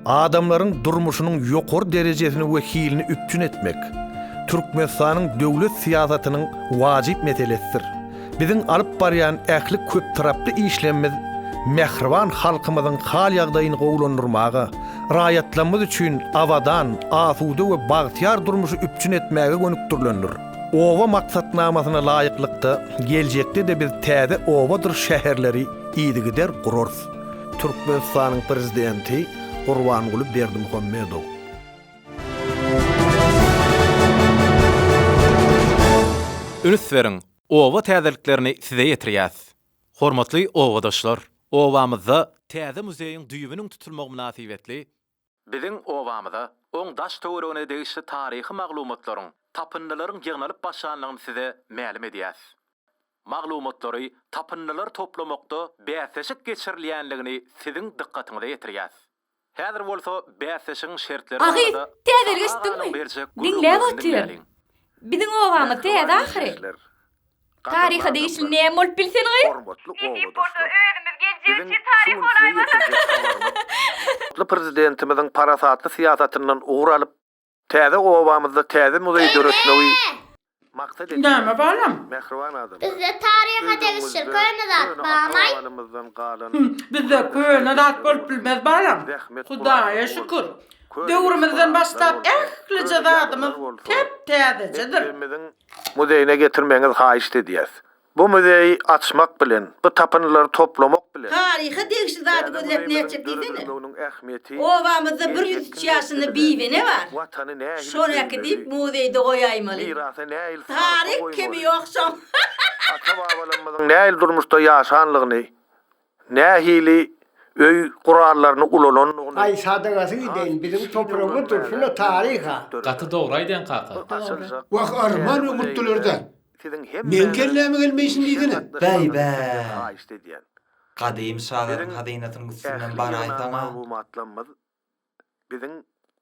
adamların durmuşunun yokor derejesini ve hilini üpçün etmek, Türkmenistan'ın devlet siyasatynyň wajyp meselesidir. Biziň alyp barýan ähli köp taraply işlemimiz mehriban halkymyzyň hal ýagdaýyny gowlandyrmagy, raýatlarymyz üçin awadan, asuda we bagtyar durmuşy üpçün etmäge gönükdirlendir. Owa maksatnamasyna laýyklykda geljekde de biz täze owadyr şäherleri iýdigider gurarys. Türkmenistanyň prezidenti Gurbanguly Berdimuhammedow. Üns beriň, owa täzeliklerini size ýetirýäs. Hormatly owadaşlar, owamyzda täze muzeýiň düýbüniň tutulmagy münasibetli biziň owamyzda oň daş töweregine degişli taryhy maglumatlaryň, tapyndylaryň ýygnalyp başlanlygyny size ma'lum edýäs. Maglumatlary tapyndylar toplamakda bäsleşik geçirilýänligini siziň dikkatiňize ýetirýäs. Häzir bolsa bäsleşiň şertleri barada täzelik üstünmi? Dinläp otyr. Biziň owamy täze ahyry. Taryha değişli näme bolup bilsen goý? Edip bolsa özümiz geljeği tarih bolaymy. Prezidentimiziň parasatly siýasatyndan ugur alyp, täze owamyzda täze muzeý döretmegi maksat etdi. Näme balam? Mehriban adam. Bizde tariha değişir köýnüzat balamay. Bizde köýnüzat bolup bilmez balam. Hudaýa şükür. Döwrümizden başlap ähli jadadymyz hep täzejedir. Muzeýine getirmeňiz haýyş edýäs. Bu muzeýi açmak bilen, bu tapynlary toplamak bilen. Taryha değişli zady gözlep näçe diýdini? Onun ähmiýeti. Owamyzda 100 ýaşyny biwene bar. Watany nähili. Şoňaky diýip muzeýde goýaýmaly. Mirasy nähili. Taryh kimi ýokşam. Ata-babalarymyzyň nähili durmuşda ýaşanlygyny, nähili öý gurarlaryny ulananyny. Ay sadagasy gideň bizim toprağymyz durşuna taryha. Gaty dogry aýdan kaka. Wak arman umutlardan. Men kelläme gelmeýsin diýdini. Bäýbä. Kadym şahyryň hadynatyny üstünden bar aýtama. Biziň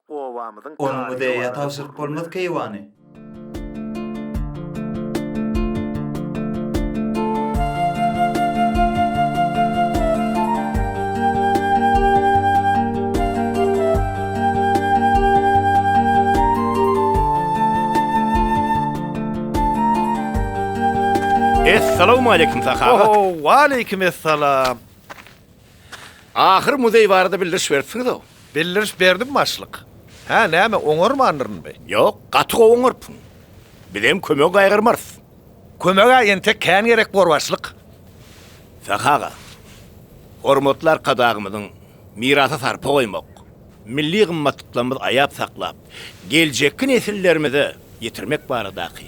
owamyzyň Onu muzeýe tapşyryp bolmaz keýwany. Assalamu alaykum sahabat. Wa alaykum assalam. Ahir muzey barada bildiriş beripsiňiz o. Bildiriş berdim başlyk. Ha, näme oňarmandyryň be? Ýok, gaty oňarpyň. Bilen kömek aýgyrmaz. Kömege ente kän gerek bor başlyk. Sahaga. Hormatlar kadagymyzyň mirasy sarpa goýmak, milli gymmatlyklymyzy aýap saklap, geljekki nesillerimize ýetirmek baradaky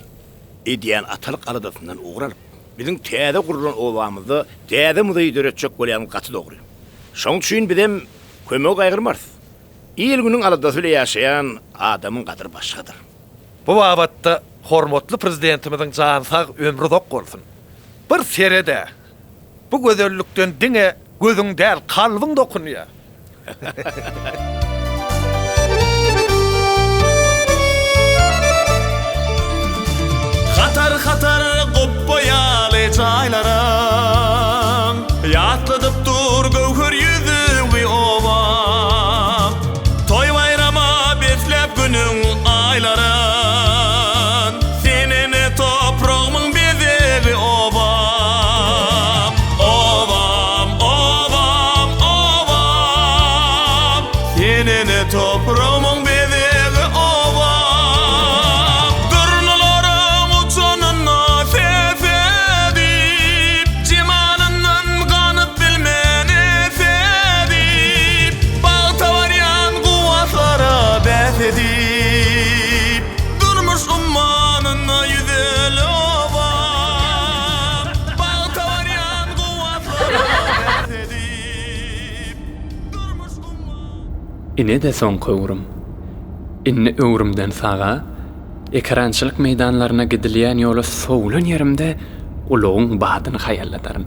edýän atalyk aladasyndan uğralyp, biziň täze gurulan owamyzdy täze muzeý döretjek bolýan gaty dogry. Şoň üçin bizem kömek aýgyrmaz. İl günüň aladasy ile ýaşaýan adamyň gadyr başgadyr. Bu wagtda hormatly prezidentimiziň jany sag ömrü dok bolsun. Bir serede bu gözellikden diňe gözüň däl kalbyň dokunýar. Hatar hatar goppoyaly jaýlara ýatladyp dur gowhur ýüzü we owam. Toy bayrama beslep günüň aýlaran seneni toprağymyň bezegi owam. Owam, owam, owam, seneni toprağymyň bezegi owam. Gürnülaryň uçanyna sefedip, cimanyndan ganyp bilmeni fedip, bagta barýan guwatlara bäsedip, durmuş ummanyna ýüzeli owam. Bagta barýan guwatlara bäsedip, durmuş Ine de son köwrüm. Inne öwrümden saga ekrançylyk meýdanlaryna gidilýän ýola sowlan ýerimde ulugyň badyny haýalladaryn.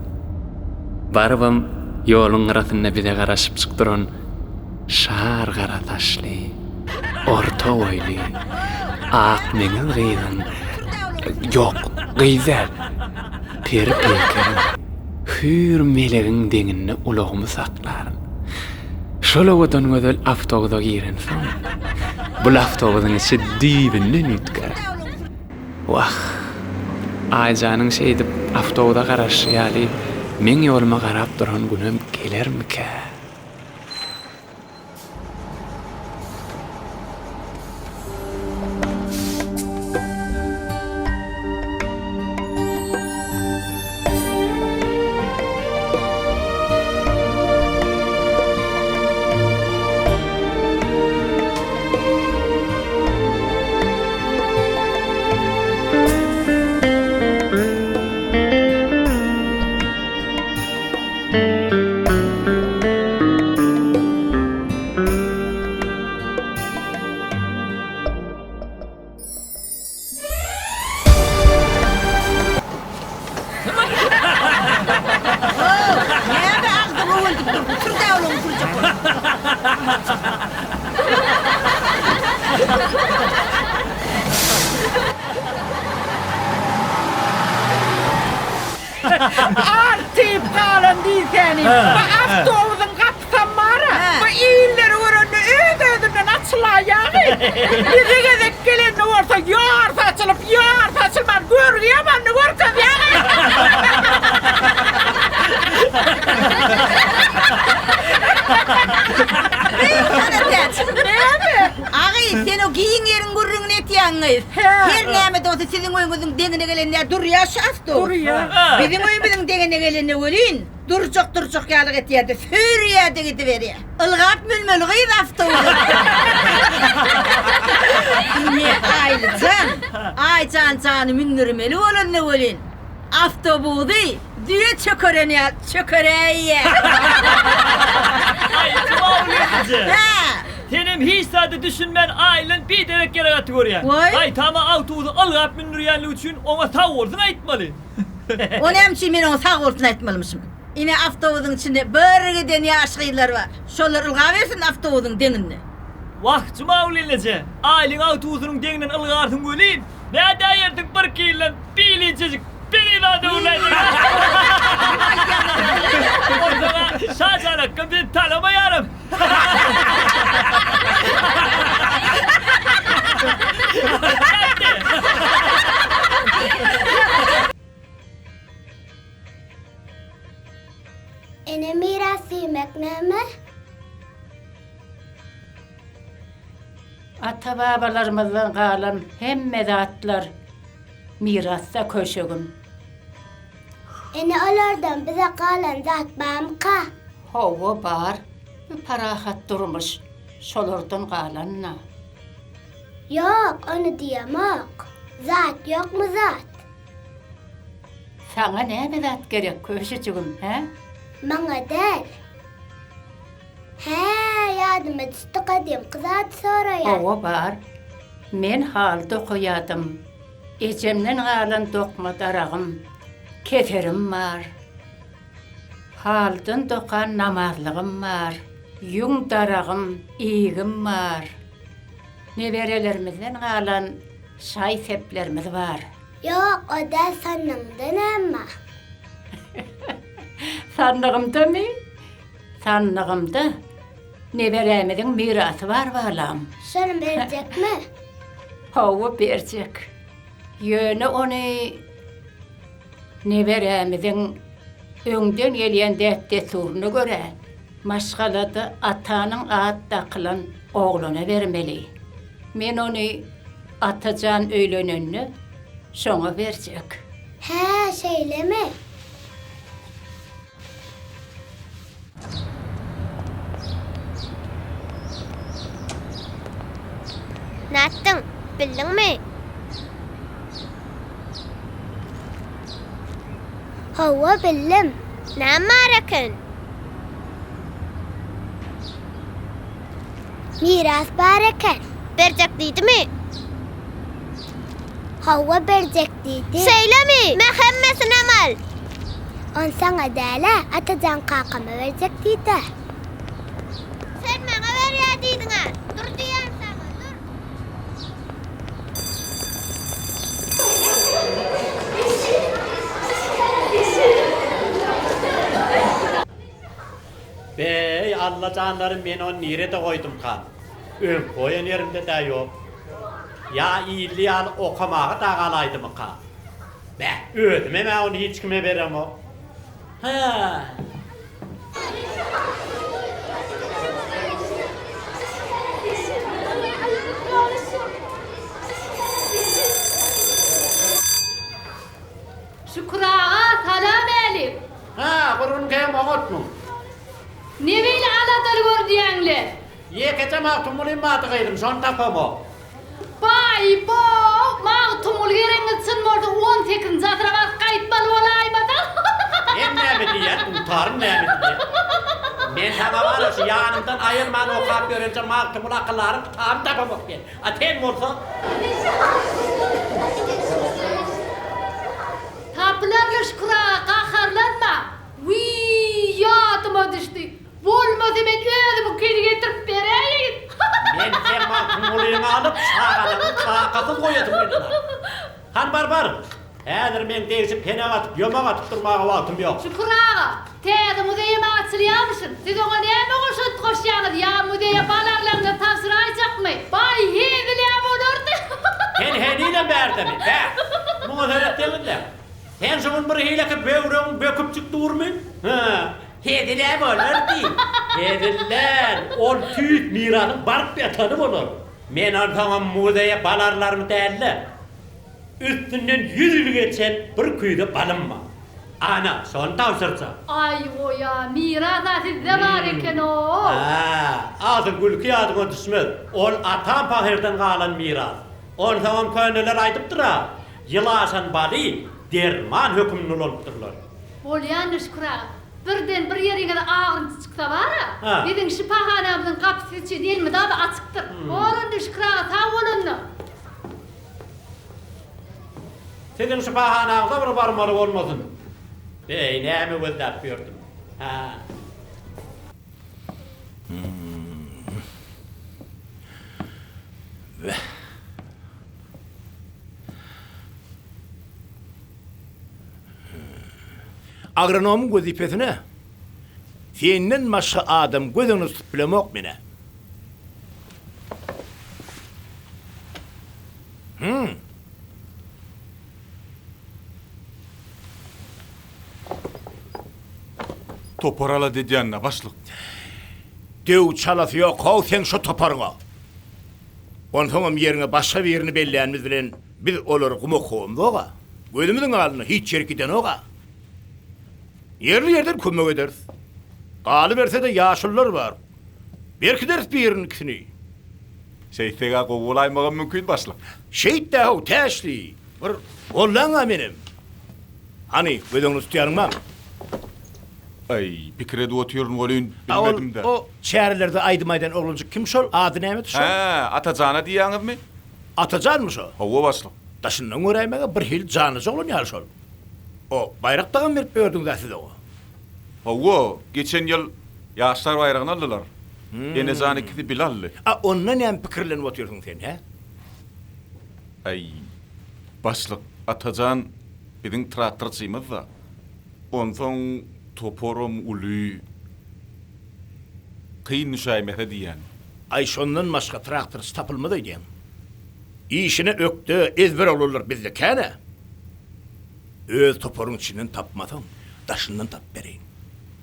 Barabam ýoluň arasyna bize garaşyp çykdyran şar gara taşly, orta boýly, ak meňil gyýdan, ýok, gyýzal, peri peker, hür melegiň deňini ulugymy saklaryn. Şol owadan gözel awtobusda girensiň. Bu awtobusyň içi dibinden ütger. Wah. Ayjanyň şeýdip awtobusa garaşýaly, men ýoluma garap duran günem gelermike? Artyp galan diýseni. Bu awtobusyň gapsam mara. Bu iýilleri görende öýdünden açylaýagy. Bize gezek gelen bolsa ýar saçylyp ýar saçylmaz görýärmän görkäm ýagy. Agay, sen o giyin yerin gurrun etýäňiz. Her näme doýsa siziň öýüňiziň deňine gelende durýaş asdy. Bizim öýümiziň deňine gelende welin durjak ýalyk etýärdi. Sürýärdi gidip berýär. Ilgap mülmeli gyz awtobus. Ne aýlycan. Aýcan münürmeli bolanda welin. Awtobusy düýe çökerenýär. Senem hiç saate düşünmen ailen bir derek yere kategoriya. Ay tamam avtobusu algap minürýänligi üçin ona sağ bolsun aýtmaly. O nämçi men ona sağ bolsun aýtmalymyşym. Ine avtobusyň içinde börgeden ýaşgylar bar. Şolar ılga bersin avtobusyň deňine. Wah, cumawlilece. Ailen avtobusynyň deňinden ılgarsyn gölin. Näde ýerdik bir kilen bilicejik. Beni de uğurlayın. O zaman Şahcan hakkım bir tanıma yarım. Ene miras yemek näme? Ata-babalarymyzdan galan hemme zatlar mirasda köşegin. Ene olardan bize galan zat barmyka? Howa bar. Parahat durmuş. Şolardan galanna. Yok, onu diýemek. Zat ýokmy zat? Sana näme zat gerek köşejigin, he? Maňa däl. He, ýadyma düşdi gadym kızat soraýar. Howa bar. Men halda oýadym. Ejemden galan dokma daragym. Keferim var. Haldan dokan namazlığım var. Yung daragım, iyigim var. Neberelerimizden galan şay seplerimiz var. Yok, o da sanımdan ama. Sanlığımda mı? Sanlığımda neberemizin mirası var balam. Şunu verecek mi? Howa berjek. Yöne onu neberemizin öňden gelýän däpdesuruny göre maşgalada atanyň at dakılan ogluna bermeli. Men onu atajan öýlenenni şoňa berjek. He, şeýlemi? Nätdiň, bildiňmi? Hawa bildim. Näme araken? Miras bareken. Berjek diýdimi? Hawa berjek diýdi. Seýlemi? Men hemmesini amal. On saňa däle atajan kakama berjek diýdi. Sen maňa berýär diýdiňa. Dur diýen saňa, dur. Allah canlarım men onu nerede koydum kan? Koyan yerimde de yok. Ya iyiliği al okumağı da kalaydı mı kan? Be, ödüm ben onu hiç kime verem o. Ha. Şükrağa salam elim. Ha, kurun kem oğut mu? Ne böyle aladar gördüğünle? Ye keçem ağtumulim matıgaydım, son tapam o. Bay bo, mağtumul yerengitsin morda 10 tekin zatravat kayıtmalı olaymadan. Ben ne bileyim, utarım ne bileyim. Ben sana var ya şu yanımdan ayırman okap görünce mağtumul akıllarım tam tapam o ben. Aten mi olsa? Tapılarla şükrağa kaharlanma. Vii yatıma düştü. Olmadı ben ödümü geri getirip vereyim. Ben sen mağtumulini alıp sağaladım, kakasız koyadım ben sana. Han barbar. Eğer ben değişip pene atıp, yomak atıp durmağa vaktim yok. Şükrağa, teyze müdeyime açılıyormuşsun. Siz ona ne mi koşut koşuyorsunuz? Ya müdeye balarlarına tavsırayacak mı? Bay hedilem olurdu. Ben hediyle verdim. Be, bunu öğrettiğim de. Sen şunun bir hileki böğrün böküp çıktı vurmayın. Hedilem olur değil. Hediler, ol tüyt miranın bark yatanım olur. Men ortamam müdeye balarlarımı değerli. Üstünden 100 yıl geçen bir kuyuda balınma. Ana, son tavsırsa. Ay o ya, mirada sizde var eken o. Ağzın gülkü adıma düşmez. Ol atan pahirden kalan miras. On tamam köylüler aydıptır ha. Yılasan balı, derman hükümlü oluptırlar. Ol yanlış kura. Birden bir yerine de ağrıntı çıksa var Ha. ya. Dedin şipahanamızın kapısı içi değil mi? Daha da açıktır. Olun şükra, sağ olun. Sizin şu bahanağınıza bir barmalı olmasın. Bey, ne mi vızdap gördüm. Ha. Agronomun vazifesine senden başka adam gözünü tutbilemok mene. Toparala dediğinle başlık. Dev çalası yok, kov sen şu toparına. Ondan yerine başka bir yerini belleyenimiz bilen biz olur kumu kovumda oğa. Gözümüzün ağzını hiç yer giden oğa. Yerli yerden kömek ederiz. Kalı verse de yaşlılar var. Belki deriz bir yerin ikisini. Şehitliğe kovulaymağı mümkün başlık. Şehit de o teşli. Bir oğlan benim. Hani gözünü tutuyorum ben. Ay, bir kredi otuyorun olayın bilmedim de. O çağrılerde aydımaydan oğluncuk kim şol? Adı neymet şol? Atacağına diyanız mı? Atacağın mı şol? Hava başlık. Taşından öğrenmeye bir hil canısı olun ya şol. O bayraktan verip gördün de size o. Hava, geçen yıl yaşlar bayrağını aldılar. Enezan ikisi Bilal'lı. Onunla ne fikirlenip otuyorsun sen he? Ay, başlık. Atacağın bizim traktörcüymüz da. Ondan toporum ulu. Kıyın nüşaymete diyen. Ay şondan başka traktör tapılmadı diyen. İşine öktü, ezber olurlar bizde kâne. Öz toporun içinden tapmadın, taşından tap vereyim.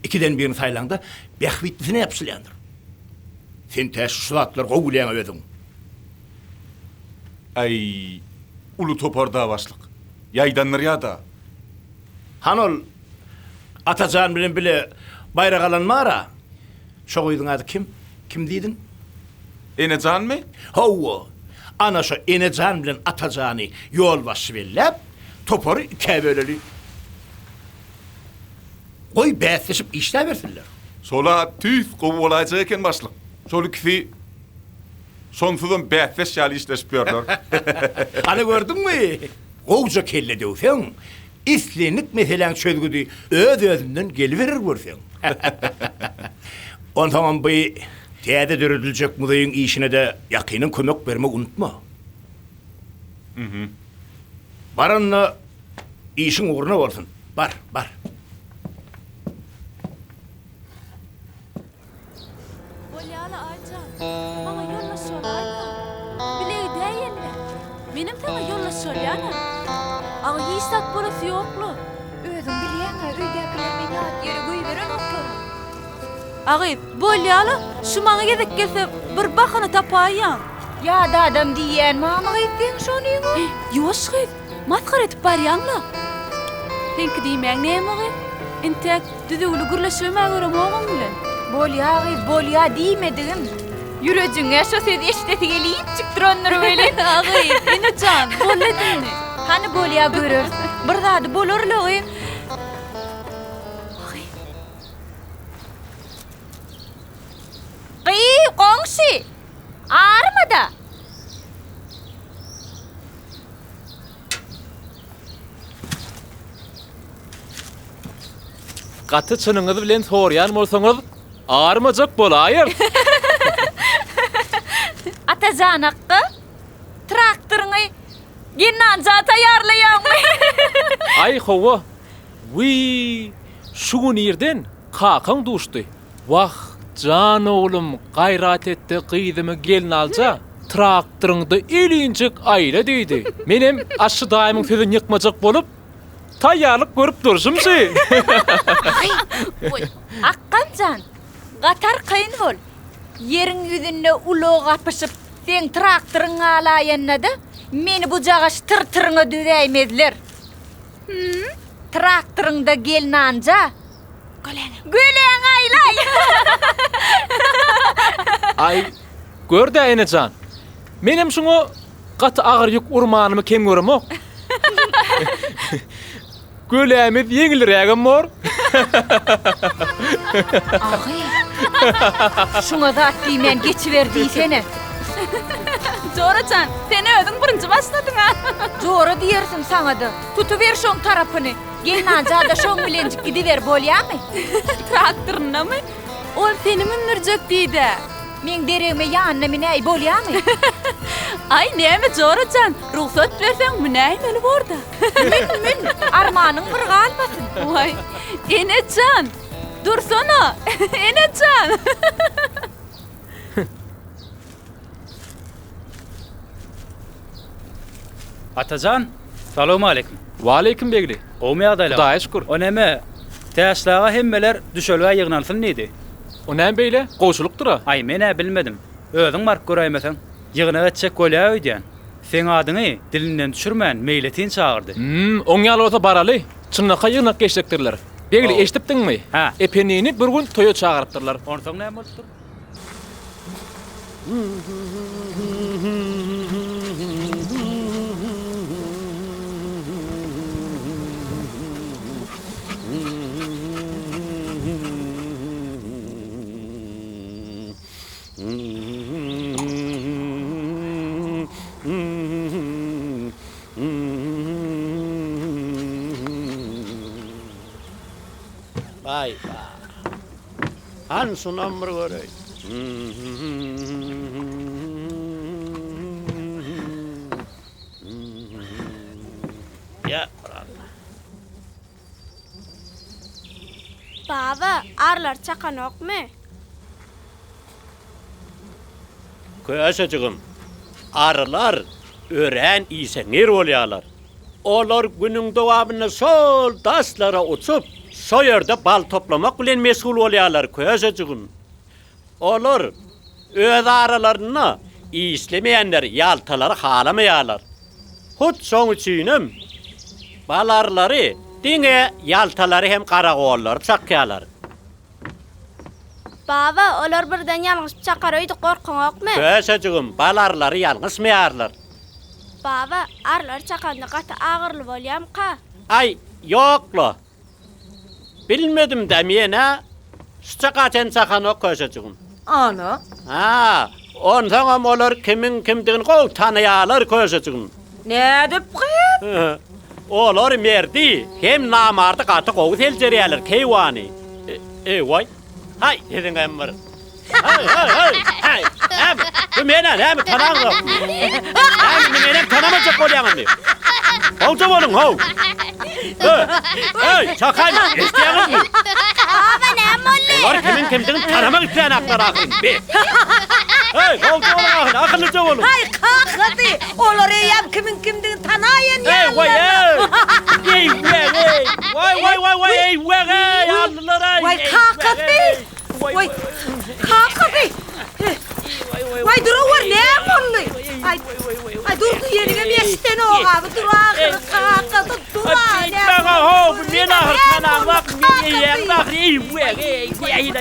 İkiden birini saylanda, bekbitlisine yapsılandır. Sen teş şulatlar kovulayan ödün. Ay, ulu topor da başlık. Yaydanlar ya da. Hanol, atacağın bilen bile bayrak alan mağara. Şu koydun adı kim? Kim diydin? Enecan mı? Hova. Ana şu Enecan bilen atacağını yol başı verlep, toporu ikiye böleli. Koy beğetleşip işler versinler. Sola tüy kovulayacakken başlık. Sol ikisi sonsuzun beğetleş yali işleşiyorlar. Hani gördün mü? Koğuca kelle diyorsan, İslenlik meselen çözgüdü özünden geliverir görsen. Ondan bu teyde dörüdülecek mudayın işine de yakinin kömek vermek unutma. Baranla işin uğruna olsun. Bar. Bolyala Aycan, bana yollaşıyorlar. Bileği değiller. Benim sana yollaşıyorlar. Ağa hiçtat burası yoklu. Özüm bilýän, öýdekiler meni at ýere goýberen oklar. Ağa, Bolyala, şu maňa gezek gelse bir bahana tapaýan. Ya da adam diýen mama etdiň şonu. Ýoş, maskara etip barýanla. Senki diýmän näme? Entek düdügli gürleşmeme görem oğlum bilen. Bolya diýmedim. Yüreğine şu söz eşiteti gelip çıktır onları böyle. Ağay, Enecan, bolledin mi? Hani bolya görür. Bir zady bolurlu. Qoňşy. Armada. Gaty çynyňyz bilen sorýan bolsaňyz, ağarmajak bolaýar. Atajan haqqı. Traktoryny ginnanja taýarlaýanmy? Ay howa. Wi, şu ýerden qaqaň duşdy. Wah, jan oglum gaýrat etdi, gyzymy gelin alja. Traktoryňda elinjik aýla diýdi. Menem aşy daýymyň sözüni ýykmajak bolup taýýarlyk görüp durjumsy. Akkancan, gatar kayın bol. Yerin yüzünde uloğa apışıp sen traktorun alayanna da meni bu jagaş tırtırına düzäýmezler. Traktorunda gelin anja. Gülen aylay. Ay, gör da Enecan. Menem şuňa gaty agyr ýük urmanymy kem göremok. Gölämiz ýeňilrägem mor. Ağay. Şuňa da diýmen geçiberdi seni. Joracan, sen özüň birinji başladyň ha. Jora diýersiň saňa da. Tutuber şoň tarapyny. Gelin anja da şoň bilen gidiber bolýarmy? Traktorunamy? Ol seni mindirjek diýdi. Men dereme ýanyna minäý bolýarmy? Ay näme Joracan, ruhsat berseň minäýmeli borda. Min, armanyň bir galmasyn. Vay, Enecan, dursana, Enecan. Atajan, salamu aleykum. Wa aleykum begli. Omy adayla. Hudaýa şükür. O näme? Täşlaga hemmeler düşölge ýygnansyn nedi? O näme beýle? Goşulukdyra. Ay mene bilmedim. Özüň mark göreýmeseň, ýygyna etjek bolýar öýdän. Sen adyny dilinden düşürmän meýletin çağırdy. Oň ýaly bolsa baraly. Çynnaqa ýygnak geçdikdirler. Begli eşitipdiňmi? Ha. Epenini bir gün toýa çağırypdyrlar. Onsoň näme bolupdyr? Vay vay. Hansunam bir görey. Ya Baba, arlar çakanokmy? köşecigim. Arılar ören iseňer bolýarlar. Olar günüň dowamyny sol daslara uçup, so ýerde bal toplamak bilen mesul bolýarlar köşecigim. Olar öz aralaryny islemeýänler ýaltalary halamaýarlar. Hut soň üçinem balarlary diňe ýaltalary hem garagollar çakýarlar. Baba, olar birden ýalňyş çakarydy gorkanokmy? Köşecigim, balarlary ýalňysmaýarlar. Baba, arlar çakanda gaty agyrly bolýamka? Ay, ýokla. Bilmedim de mene, çakaten çakanok köşecigim. Ana. Ha, ondan olar kimin kimdigini gow tanaýarlar köşecigim. Näde bu? Olar merdi, hem namardy gaty gow seljerýärler keýwany. Vay. Hay, dedim emmer. Hay. Bu mene näme tanaňyk? Mene tanamajak bolýarmy? Howja bolun, how? Hey, çakaýma, eşdiýäňizmi? Baba, näme molly. Olar kimin kimdigin taramak üçin aklar akın. Hey, kaldı olar akıllıca olun. Hay kakati. Olar eyem kimin kimdigin tanayan ya. Hey, vay ey. Ey, vay, ey, vay, allılar. Vay kakati. Vay kakati. Vay duru var ne molly. Ay dur yerine bir esten oğa. Dur akır kakati. Dur Ay, bana ho, men ahır kana bak, men yer bak, ey, ey,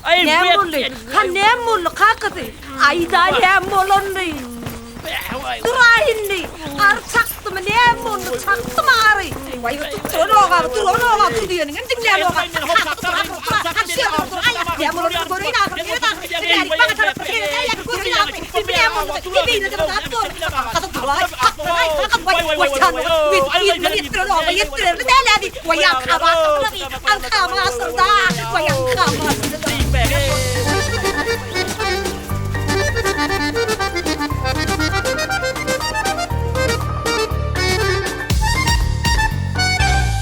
ay, ne molly. Ha ne molly kakati. Ay da ne molly. Dur ayınni. Ar çaktı mı ne molly çaktı mı arı. Vay dur oğa dur diyenin. Dinle oğa. Ya molly görün akır. Yani bana taraf bakayım. Görün akır. Bir ne molly. Bir ne de bak dur. Kadın vay. Vay canım. Bir yettirir oğa. Yettirir de hadi. Vay yakama. Arkama asırda. Vay yakama asırda.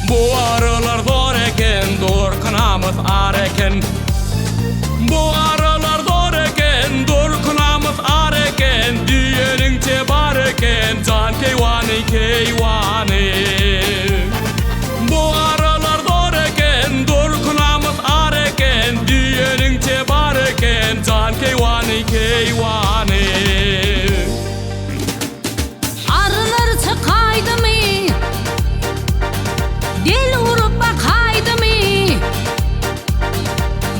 Bu aralar zor eken, dur kınamız ar eken. Bu aralar zor eken, dur kınamız ar eken. Düyenin tebar eken, can keyvani keyvani. Bu aralar zor eken, dur kınamız ar eken. Düyenin tebar eken, can keyvani keyvani. Arılar çıkaydı mı? Dil vurup bakaydı mı?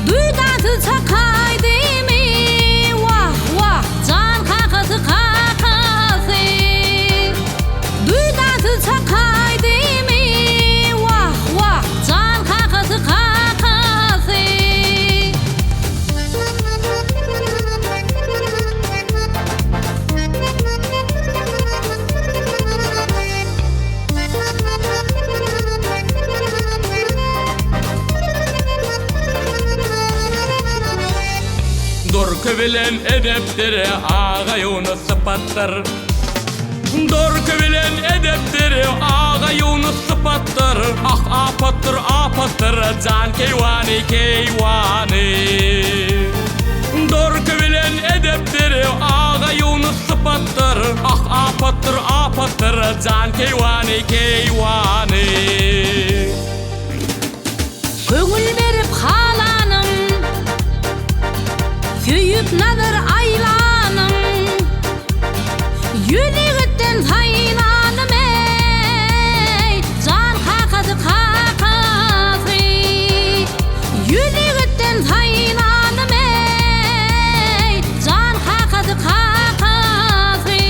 Duydatı çakaydı mı? Vah vah can kakası kakası. Duydatı çakaydı mı? Vah vah can kakası kakası. Dorku bilen edepleri ağayunu sıpattır. Dorku bilen edepleri ağayunu sıpattır. Ah apattır apattır can keyvani keyvani. Dorku bilen edepleri ağayunu sıpattır. Ah apattır apattır can keyvani keyvani. Köngül berip halanım, söyüp nazar aylanım. Yüzüğütten saylanım ey, can kakası kakası. Yüzüğütten saylanım ey, can kakası kakası.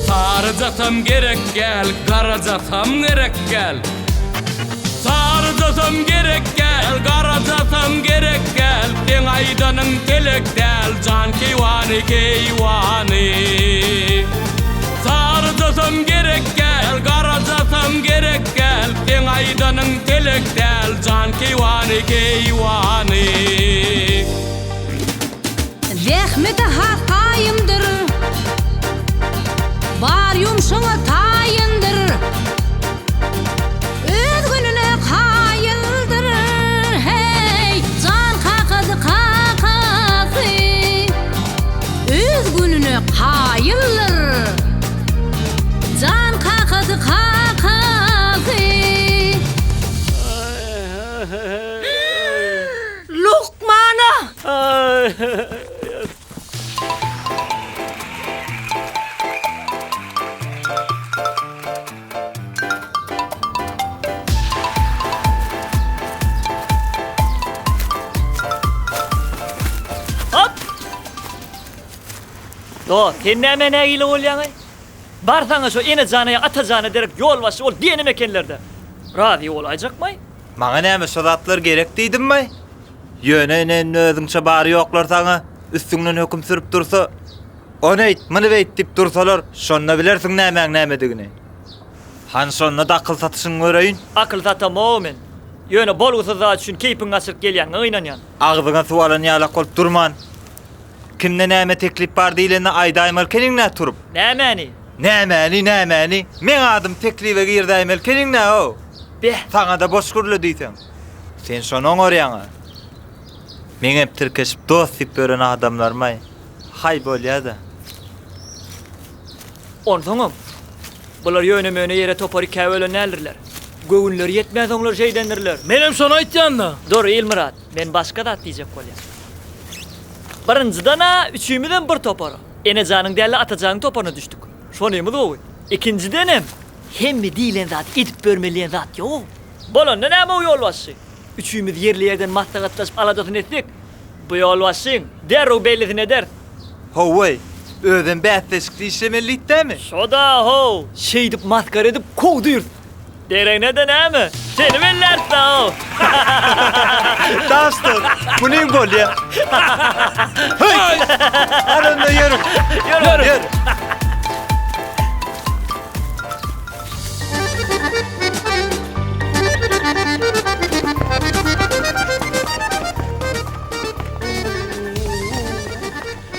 Sarıcatam gerek gel, karacatam gerek gel. Sarıcatam gerek gel, karacatam gerek gel. Den aydanın kelek del, can keyvani keyvani. Sarıcatam gerek gel, karacatam gerek gel. Den aydanın kelek del, can keyvani keyvani. Zehmeti hakayımdır, var yumşuna tayındır. Öz gününe kayıldır, hey can kakası kakası. Öz gününe kayılır, can kakası kakası. Lokmana. Do, sen näme nägili bolýaň? Barsaňa şu ene janyňa atajany derek yol başy ol diýenim ekenlerde. Razy bolajakmy? Maňa näme şodatlar gerek diýdimmi? Ýöne özüňçe bary ýoklar saňa üstüňden höküm sürüp dursa, onu aýt, muny aýt diýip dursalar, şonda bilersiň nämeň nämedigini. Han şonda da akyl satyşyň göreýin. Akyl satamam men. Yöne bolgusa zat üçün keypin açıp gelýän ýynanýan. Agzyňa suwalan ýalak bolup durman. Kimde näme teklip bar diýleni aýdaýmal keniňne turup. Nämäni? Nämäni? Men adym teklipe girdaýmal keniňne o. Beh, saňa da boş gürle diýsen. Sen şonuň orýaňa. Men hep tirkeşip dost diýip gören adamlarmy? Hay bolýar-da. Onsoňam. Bular ýöne-möne ýere topary käwele näldirler. Göwünleri ýetmäz oňlar şeýdendirler. Menem şonu aýtýanda. Dur Elmurat, men başga da diýjek bolýar. Birinjiden üçümizden bir topar. Enejanyň däli atajagyň toparına düşdük. Şonymyz o. İkinciden hemmi diýilen zat edip bermeliýän zat ýok. Bolanda näme o ýol başy? Üçümüz ýerli ýerden maslahatlaşyp alajatyn etdik. Bu ýol başyň derrew bellisin eder. Howe, özün bätleşikli işlemellikdämi? Şoda ho, şeýdip maskar edip kowdyr. Derene de näme? Seni bellersa o. Dostum, bu ne bolýar? Hey! Aranda yürü. Yürü.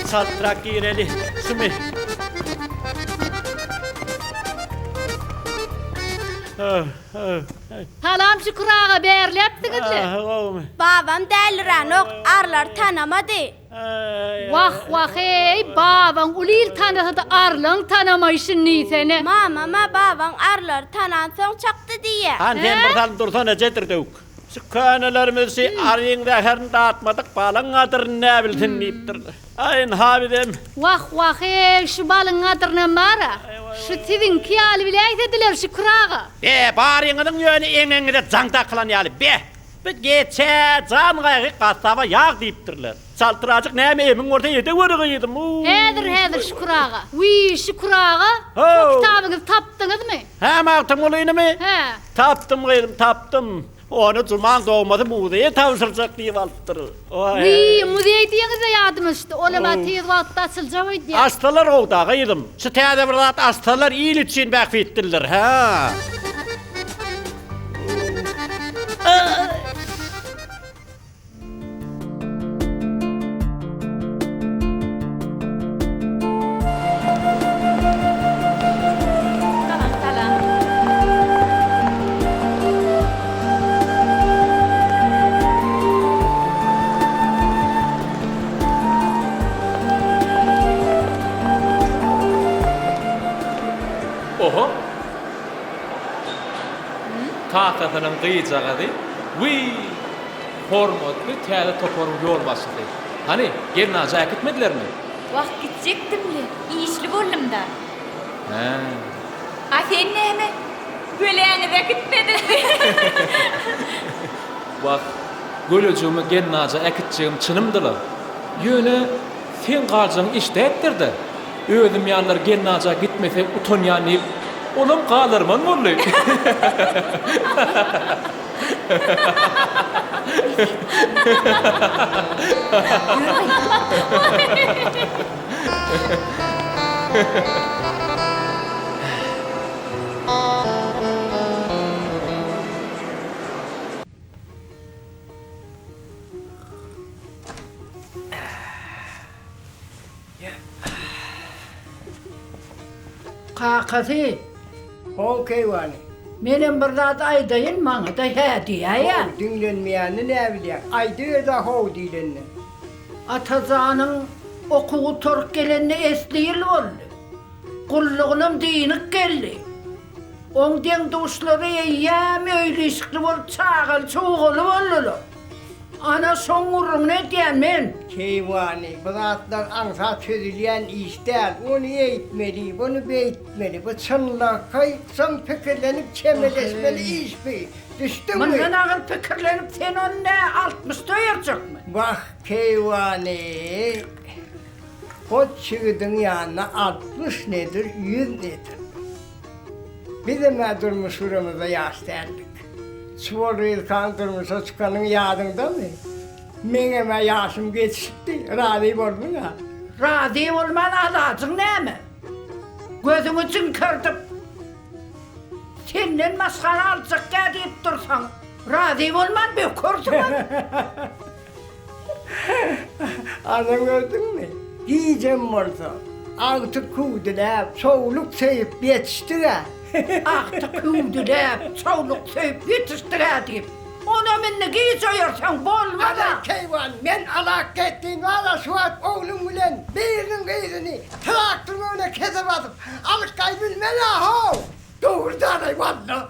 Satrak gireli, sumi. Salam şükurağa berlepdiňizle. Babam däldiranok arlar tanamady. Wah ey babam ulil tanasa da arlan tanamaýşyn niýsene. Mama babam arlar tanansoň çakdy diýe. Han sen bir tal dursana jetirdik. Şu kanalarymyzy arýyňda herni dağıtmadyk, balan adyr näbilsin diýipdir. Aýyn habidem. Wah ey şu balın adyryna mara. Şu tiziň kiýaly biläýsediler şükurağa. Baryňyň ýöne eňeňde jaňda kılan ýaly. Bir geçe can gaýgy gasaba ýag diýipdirler. Çaltyraçyk näme emin orta ýerde görýärdim. Häzir şükurağa. Wi şükurağa. Kitabyňyzy tapdyňyzmy? Hem agtym olaynymy? He. Tapdym. Onu Juman dowmady muzeýe tawsyrjak diýip alypdyr. Wi muzeýe diýenize ýadymyşdy. Ola tez wagtda açyljak idi. Astalar owdaga ýydym. Şu täze bir zat astalar ýyl üçin bäk etdiler. Ha. Oho. Taqatynyň gyýjagady. Wi. Hormatly täze toparyň ýol başydy. Hani, gernaja gitmedilermi? Wagt gitjekdimli. İşli boldum-da. Ha. A sen näme? Göleňize gitmedi. Wagt, gölejigimi gernaja ekitjegim çynymdylar. Ýöne sen galjaň işde etdirdi. Özüm ýanlar gernaja gitmese utanýan diýip, olam galyrman bolly. Kakasy. Okey wani. Menem bir zat aýdaýyn maňa da hä diýýär. Dinlenmeýäni näbilýär. Aýdy da how diýlenni. Atazanyň okugy tork gelenini esleýil boldy. Gullugynym diýnik geldi. Oňdan duşlary ýam öýleşikli bolup çagal çoğuly boldylar. Ana soňurun ne diýen men? Keýwani, bu zatlar aňsa çözülýän iş däl. Onu eýtmeli, bunu beýtmeli. Bu çynlakay sam pikirlenip çemeleşmeli iş bi. Düşdüňmi? Menden agyl pikirlenip sen onda 60 doýarjakmy? Bak Keýwani. Koçygydyň ýanyna 60 nedir, 100 nedir? Bizem durmuşurymyza ýaşdäldik. Çuvaryl kandırmışa çıkanın ýadynda mı? Meňeme ýaşym geçipdi, rady bolmaýa. Rady bolman aladyň näme? Gözüňi çynkardyp senden maskara aljak diýip dursaň, Razı olman be korktum. Adam gördün mü? Diyeceğim olsa. Artık kudulayıp, soğuluk sayıp yetiştiler. Artık kudulayıp, soğuluk sayıp yetiştiler deyip. Ona minne giyeceğirsen bolma da. Ana keyvan, men alak ettiğin valla Suat oğlum bilen birinin kıyını traktörün önüne kesip atıp alık kaybilmeli ha. Doğrudan ay valla.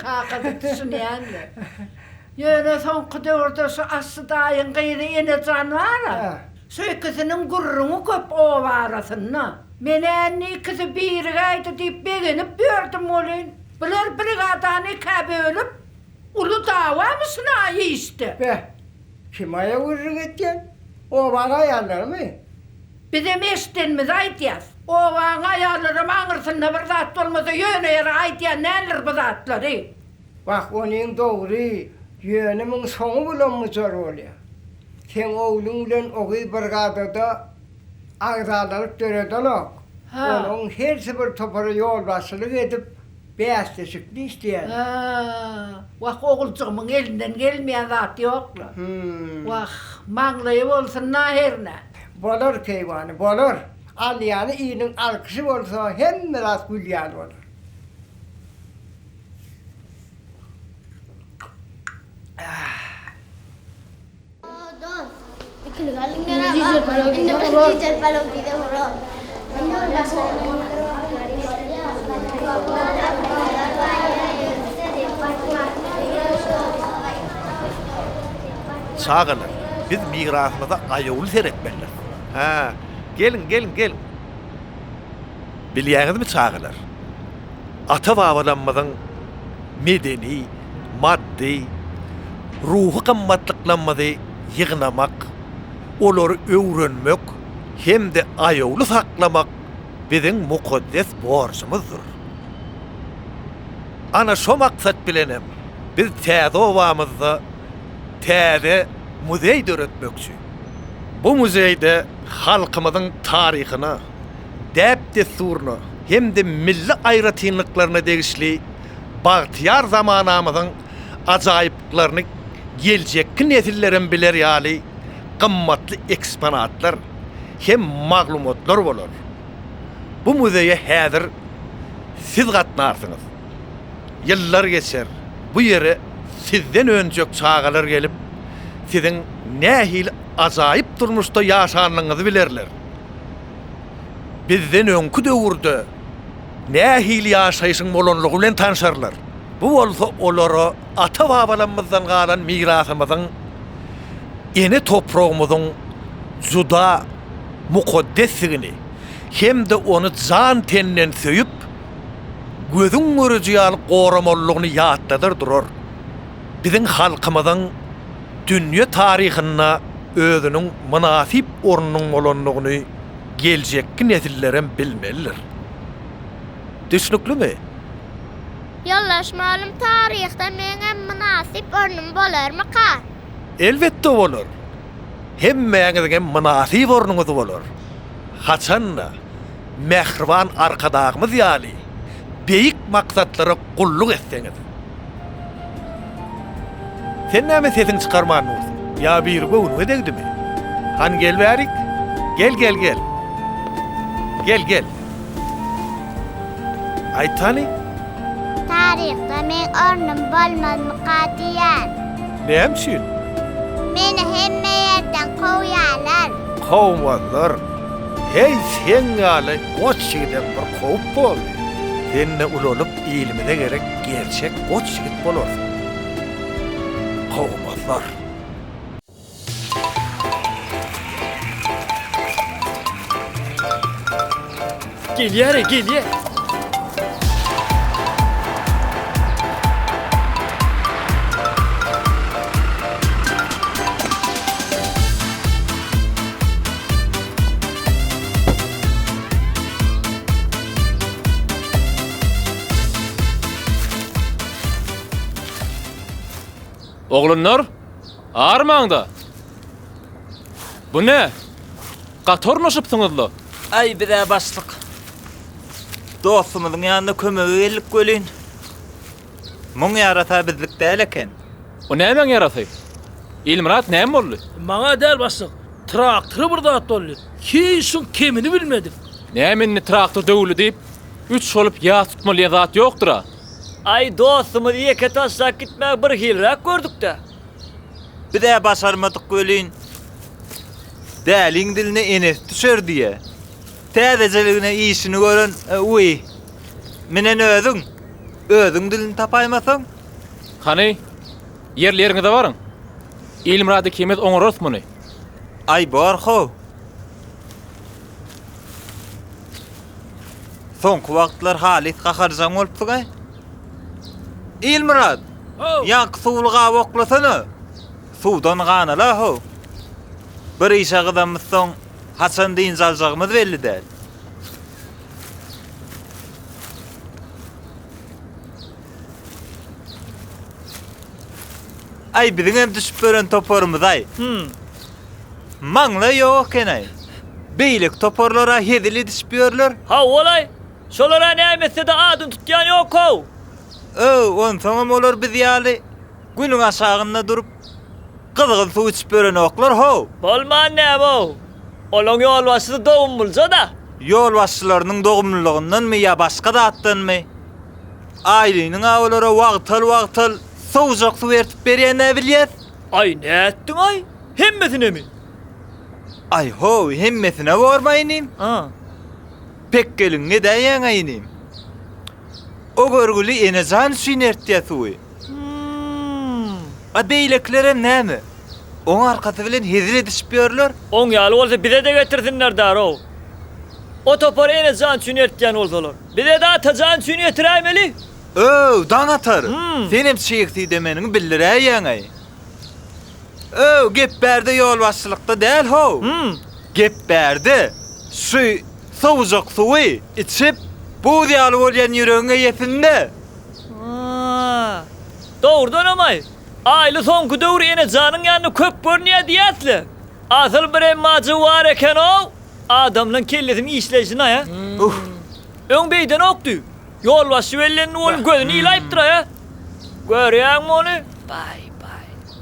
Kakada düşünüyenle. Yöne son kıdırdası asıdayın gıyri ine canvara. Söyküsünün gurrunu köp o varasınna. Menen ikisi bir gaydı deyip beğenip gördüm olun. Bilir brigadani kabölüp ulu dava mısın ayı işte. Be, kim aya vurrun etken? O bana ayarlar mı? Bizim eştenimiz aytiyaz. O bana ayarlarım ağırsınna bir zat olmasa yöne yere aytiyan neler bu zatları. Bak onun doğru, yönümün sonu bulan mı zor oluyor? Sen oğlunla oğul brigadada ağzalarıp döreden ok. Onun her sefer topara yol basılık edip beyazlaşıklı isteyen. Vah oğulcuğumun elinden gelmeyen zat yokla. Vah mağlayıp olsun nahirne. Bolur keyvanı, bolur. Al yani iyinin alkışı olsa hem biraz gülyan olur. Çağırlar. Biz mirasımıza ayıvlı seyretmeliler. Ha, gelin. Bilýäňiz mi çağırlar? Ata babalarymyzyň medeni, maddi, ruhu qymmatlyklaryny ýygnamak, olary öwrenmek hem-de ayıwly saklamak biziň mukaddes borçymyzdyr. Ana şo maksat bilenem biz täze obamyzda täze muzey döretmekçi. Bu muzeyde halkymyzyň taryhyna, däp-desturuny hem-de milli aýratynlyklaryna degişli bagtyar zamanamyzyň ajaýyplyklaryny geljekki nesillerin biler ýaly qymmatly eksponatlar hem maglumatlar bolar. Bu muzeýe häzir siz gatnarsyňyz. Ýyllar geçer. Bu ýere sizden önjek çağalar gelip siziň nähil ajaýyp durmuşda ýaşanlygyňyzy bilerler. Bizden öňkü döwürde nähil ýaşaýyşyň bolanlygy bilen tanşarlar. Bu bolsa olara ata babalarymyzdan galan mirasymyzyň ene toprağımyzyň juda mukaddesligini hem-de onu jan tenden söýüp gözüň görüji ýaly goramallygyny ýatdadyr durar. Biziň halkymyzyň dünýä taryhyna özüniň münasip ornunyň bolanlygyny geljekki nesillerim bilmeliler. Düşnüklümi? Yollaşmalım tarihte meňe münasip ornum bolarmy ka? Elbette bolar. Hemmeňizge münasip ornuňyz bolar. Haçanna mehriban arkadagymyz ýaly beýik maksatlara gulluk etseňiz. Sen näme sesiň çykarman bolsun? Ýa bir göwün edegdimi? Han gel bärik. Gel. Gel. Aytani, Tarihda men ornum bolmazmy qatiyan. nämişin? Meni hemme yerden qowýarlar. Qowmazlar. Hey sen ýaly goçygdan bir qowup boldy. Senne ulanyp ilmine gerek gerçek goçygyt bolarsyň. Qowmazlar. Gel yere gel ye. Oğlunlar, ağırmaňda. Bu ne? Gatornaşypsyňyzlar. Ay bire başlyk. Dostumyzyň ýanynda kömegi gelip gelin. Muň ýarata bizlik däl eken. O näme ýarasy? İlmirat näme boldy? Maňa däl başlyk. Traktory bir zat boldy. Kiýşin kemini bilmedim. Näme traktor döwlü diýip 3 bolup ýa tutmaly zat ýokdur. Ay dostumuz ýeke taşlap gitmek bir hilrak gördük de. Bide başarmadyk gelin. Däliň diline enes düşer diýe. Täzejeligine işini gören, uy. Menen özüň dilini tapaýmasaň. Hany? Yerleriňizde baryň. İlmirady kemet oňaros muny. Ay barho. Soňky wagtlar halit gaharjaň bolupdy. İlmirad. Ýanky suwlyga oklasana. Suwdan ganala ho. Bir işe gydamysyň, haçan diýin jaljagymyz belli däl. Ay biziň hem düşüp gören toporumyz ay. Maňla ýok kenay. Beýlik toporlara hedili düşüpýärler. Ha olay. Şolara nämese de adyn tutýan ýok. On soňam olar biz ýaly günüň aşagynda durup gyzgyn suw içip beren oklar ho. Bolman näme o? Olaň ýol başçysy dogum bulsa da. Ýol başçylarynyň dogumlulygyndan mı ýa başga zatdanmy? Aýlynyň awlara wagtal sowjak suw ertip berýän näbilýär? Ay näetdiň ay? Hemmesine mi? Ay ho, hemmesine barmaýnym. Pek gelin ne diýen aýnym. O görgüli enejan sünertýär suwy. A beýleklerem näme? Oň arkasy bilen hezir edişipýärler. Oň ýaly bolsa bize de getirsinler daro. O topar enejan sünertýän bolsalar. Bize de atajan sünertirämeli. Dan atar. Senem çeýekdi demeniň bildiräýän aý. Gep berde ýol başçylykda däl ho. Gep berde. Şu sowjak suwy içip bu ýaly bolýan ýüregiňe ýetinde. Doğrudan amay. Aýly soňky döwür enejanyň ýanyna köp görnýär diýäsler. Asyl bir emmagy bar eken o. Adamlaryň kellesini işleýişine ýa. Öň beýden okdy. Ýol başy bellerini ol gözüni ýylaýyp durýar. Görýärmi ony? Bay.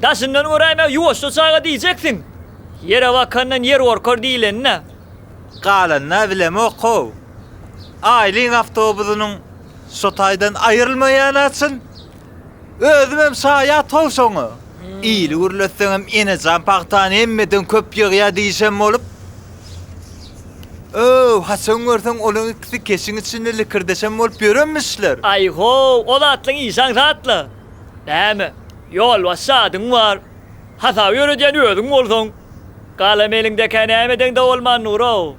Daşyndan öräýme ýuwaşça çaýga diýjeksiň. Ýere wakandan ýer workar diýilenne. Galanna bilemok ho. Aýlyň awtobusynyň sotaýdan aýrylmaýany açyn. Özüm hem saýa tolsoňy. Ýyly gürletseňem enejan pagtan hemmeden köp ýygýa diýsem bolup. Haçan görseň olaň ikisi keşiň içinde likirdesem bolup ýörenmişler. Ay ho, o zatlyň işan zatly. Näme? Ýol başadyň var. Hasa ýöredýän özüň bolsaň. Galam elinde nämeden de bolman nuro.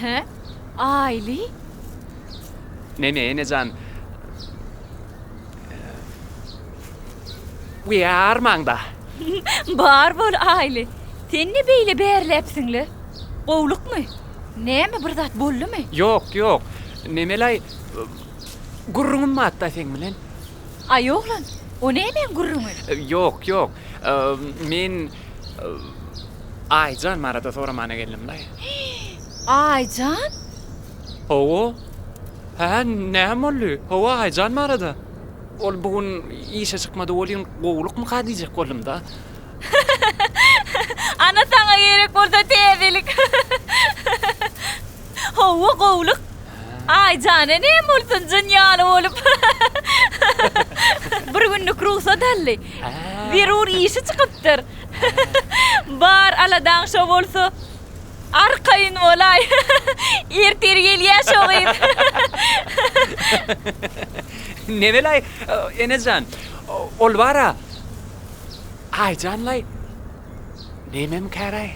He? Aile? Neme enecan. We armanda. Bar bol aile. Sen ne beyle berlepsinli? Qowluk mu? Näme bir zat bollumy? Yok. Nemelay gurrungum matta sen bilen. Ay oğlan, o näme gurrumy? Yok. Men Aycan marada soramana geldim da. Aycan? Owo? Ha, näme oldu? Owo Aycan marada. Ol bugün işe çıkmadı olun qowluk mu kadiyecek kolumda? Ana sana gerek bolsa tezelik. Owo qowluk. Aycan'a näme bolsun dünýaly bolup. Bir günlük ruhsat aldy. Zerur işe çıkıpdyr. Bar aladan şo bolsa arkayın olay. Erter gelýär şoýyn. Nemelay enecan. Ol bara. Aycanlay. Nemem karay.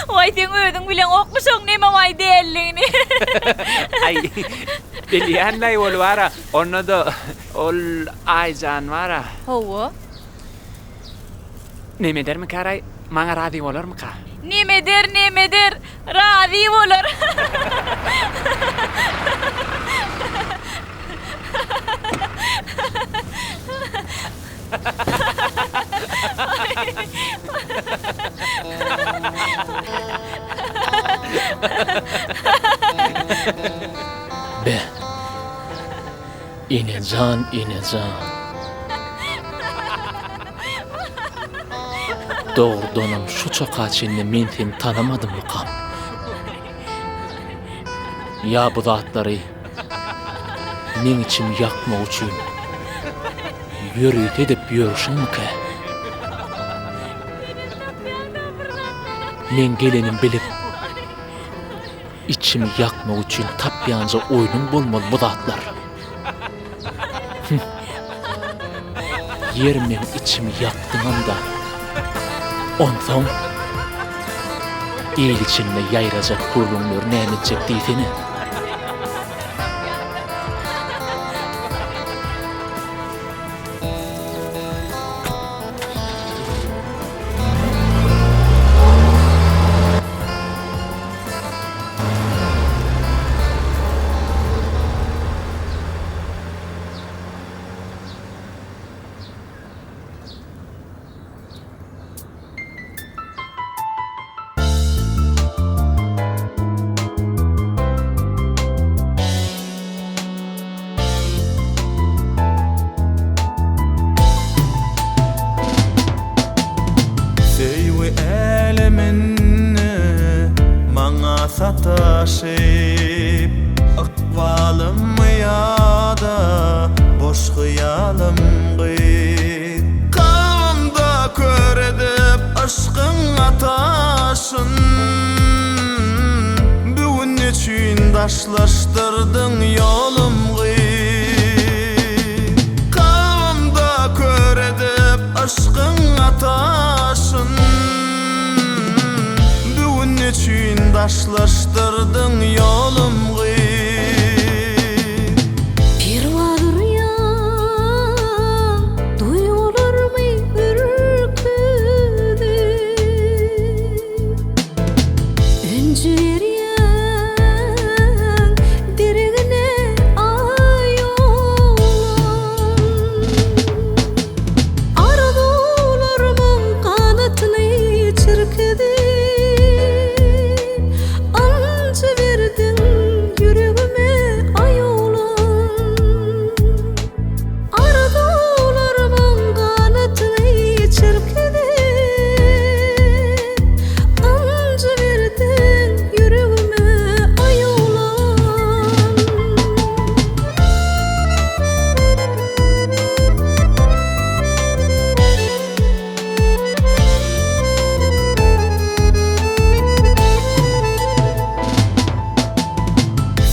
Vay sen ödün bilen okmuşoň näme way diýerligini. Ay. Bilýänlay ol bara. Onda da ol Aycan bara. Hawa. Neme dermi karay? Maňa rady bolarmy ka? Neme der, razy bolar. Be. Inecan. Doğrudanam şu çokaçinni men seni tanamadım mı kam? Ya bu zatları men içim yakma uçun yürüyüt edip yürüşün mü ki? Men gelenim bilip içimi yakma uçun tapyanca oyunun bulmalı bu zatlar. Yermen içimi yaktın anda ondan el içinde yayracak kurulunlar ne edecek diysene. Sataşıp ıkbalım ya da boş hıyalım gıyt Kanımda kör edip aşkın ataşın Bugün için taşlaştırdın yolum gıyt Kanımda kör edip aşkın ataşın için taşlaştırdın yolum Bir vardır ya duyulur mu ürküdü Öncüler yan dirigine ayolan Arzularımın kanatını çırkıdı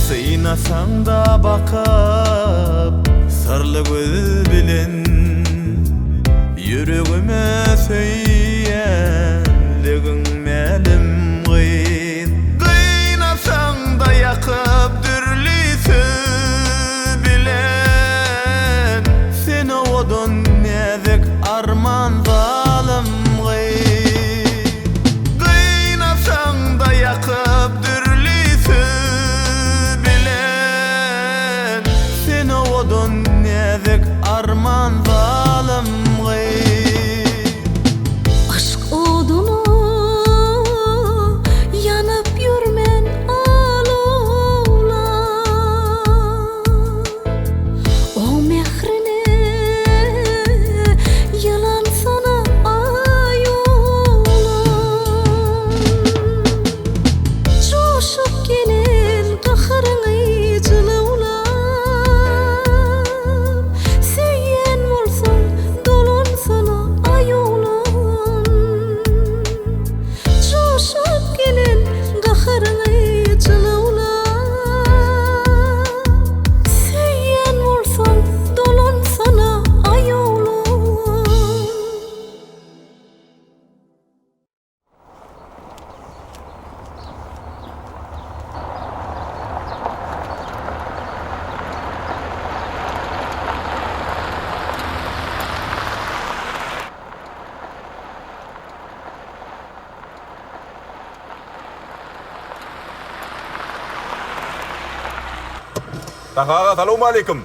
Sıynasan da bakıp sarlı göz bilen Yüreğime söyleyen ligin melim gıyt aman zalim Aşk odunu yanıp yürmen alovla O mehrine yalan sana ayola Coşup gelen kahrını cılıvla Seyyen olsan dolun sana ayolan Coşup gelen kahrını cılıvla Seyyen olsan dolun sana ayolan Tahaga salamu aleyküm.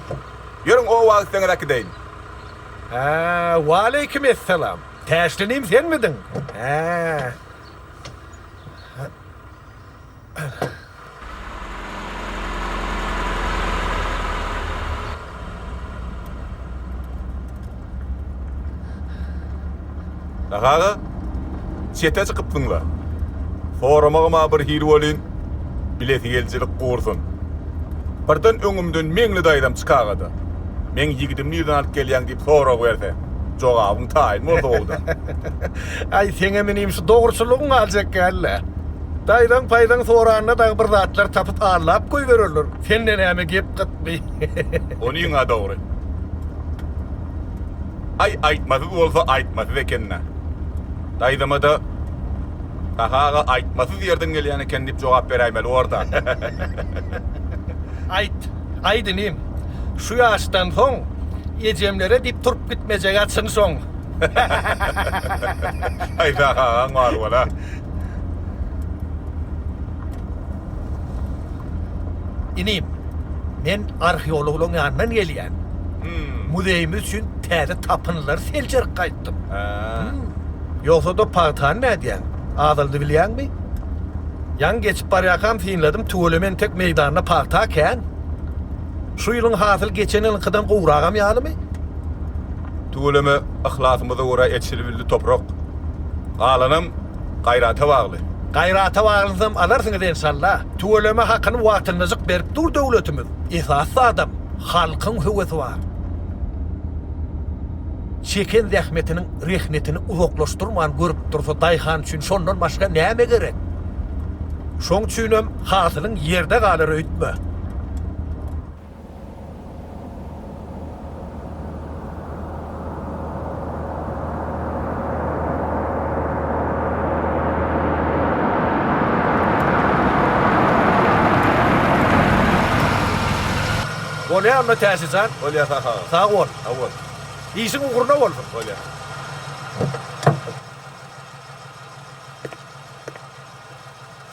Yürün o vaatlerine gideyin. Wa aleykümselam. Täşlinim sen midin? Tahaga çete çıkıpdınlar. Forumağıma bir hiri olin. Bileti gelcilik kursun. Birden öňümden meňli daýdam çykagadı. Men yigidim nirden alyp gelýän diýip sorak berdi. Jogabyň taýyn boldy. Ay sene menim şu dogruçylygyň aljak gelle. Daýdan paýdan soranyna da bir zatlar tapyp arlap goý bererler. Senden näme gep gitmi? Onuňa dogry. Ay aýtmasy bolsa aýtmasy ekenna. Daýdama da Tahaga aýtmasy ýerden gelýän eken diýip jogap beräýmeli orda. Aydynym. Şu ýaşdan soň ejemlere dip turup gitmejek atsyn soň. Ay Tahaga ňar bola. Inim. Men arheologlaryň ýanyndan gelýän. Muzeýimiz üçin täze tapynlar seljerip gaýtdym. Ýoksa da pagtan nädýän? Adyldy bilýärmi? Yan geçip barýakam finledim tuğlemen tek meydanyna pagta kän. Şu ýylyň hasyl geçen ýylynkydan gowragam ýalymy? Tuğlemy ihlasymyza görä etşilbildi toprak. Galanym gaýrata bagly. Gaýrata baglynsam alarsyňyz inşallah. Tuğleme hakyny wagtynyzyk berip dur döwletimiz. Esasy adam, halkyň höwesi bar. Çeken zähmetiniň rehnetini uzaklaşdyrman görüp dursa daýhan üçin şondan başga näme gerek? Şoň üçinem hasylyň ýerde galar öýtme. Olya mı täsizan? Olya Tahaga. Sağ ol. Awol. İyisin uğruna olsun. Olya.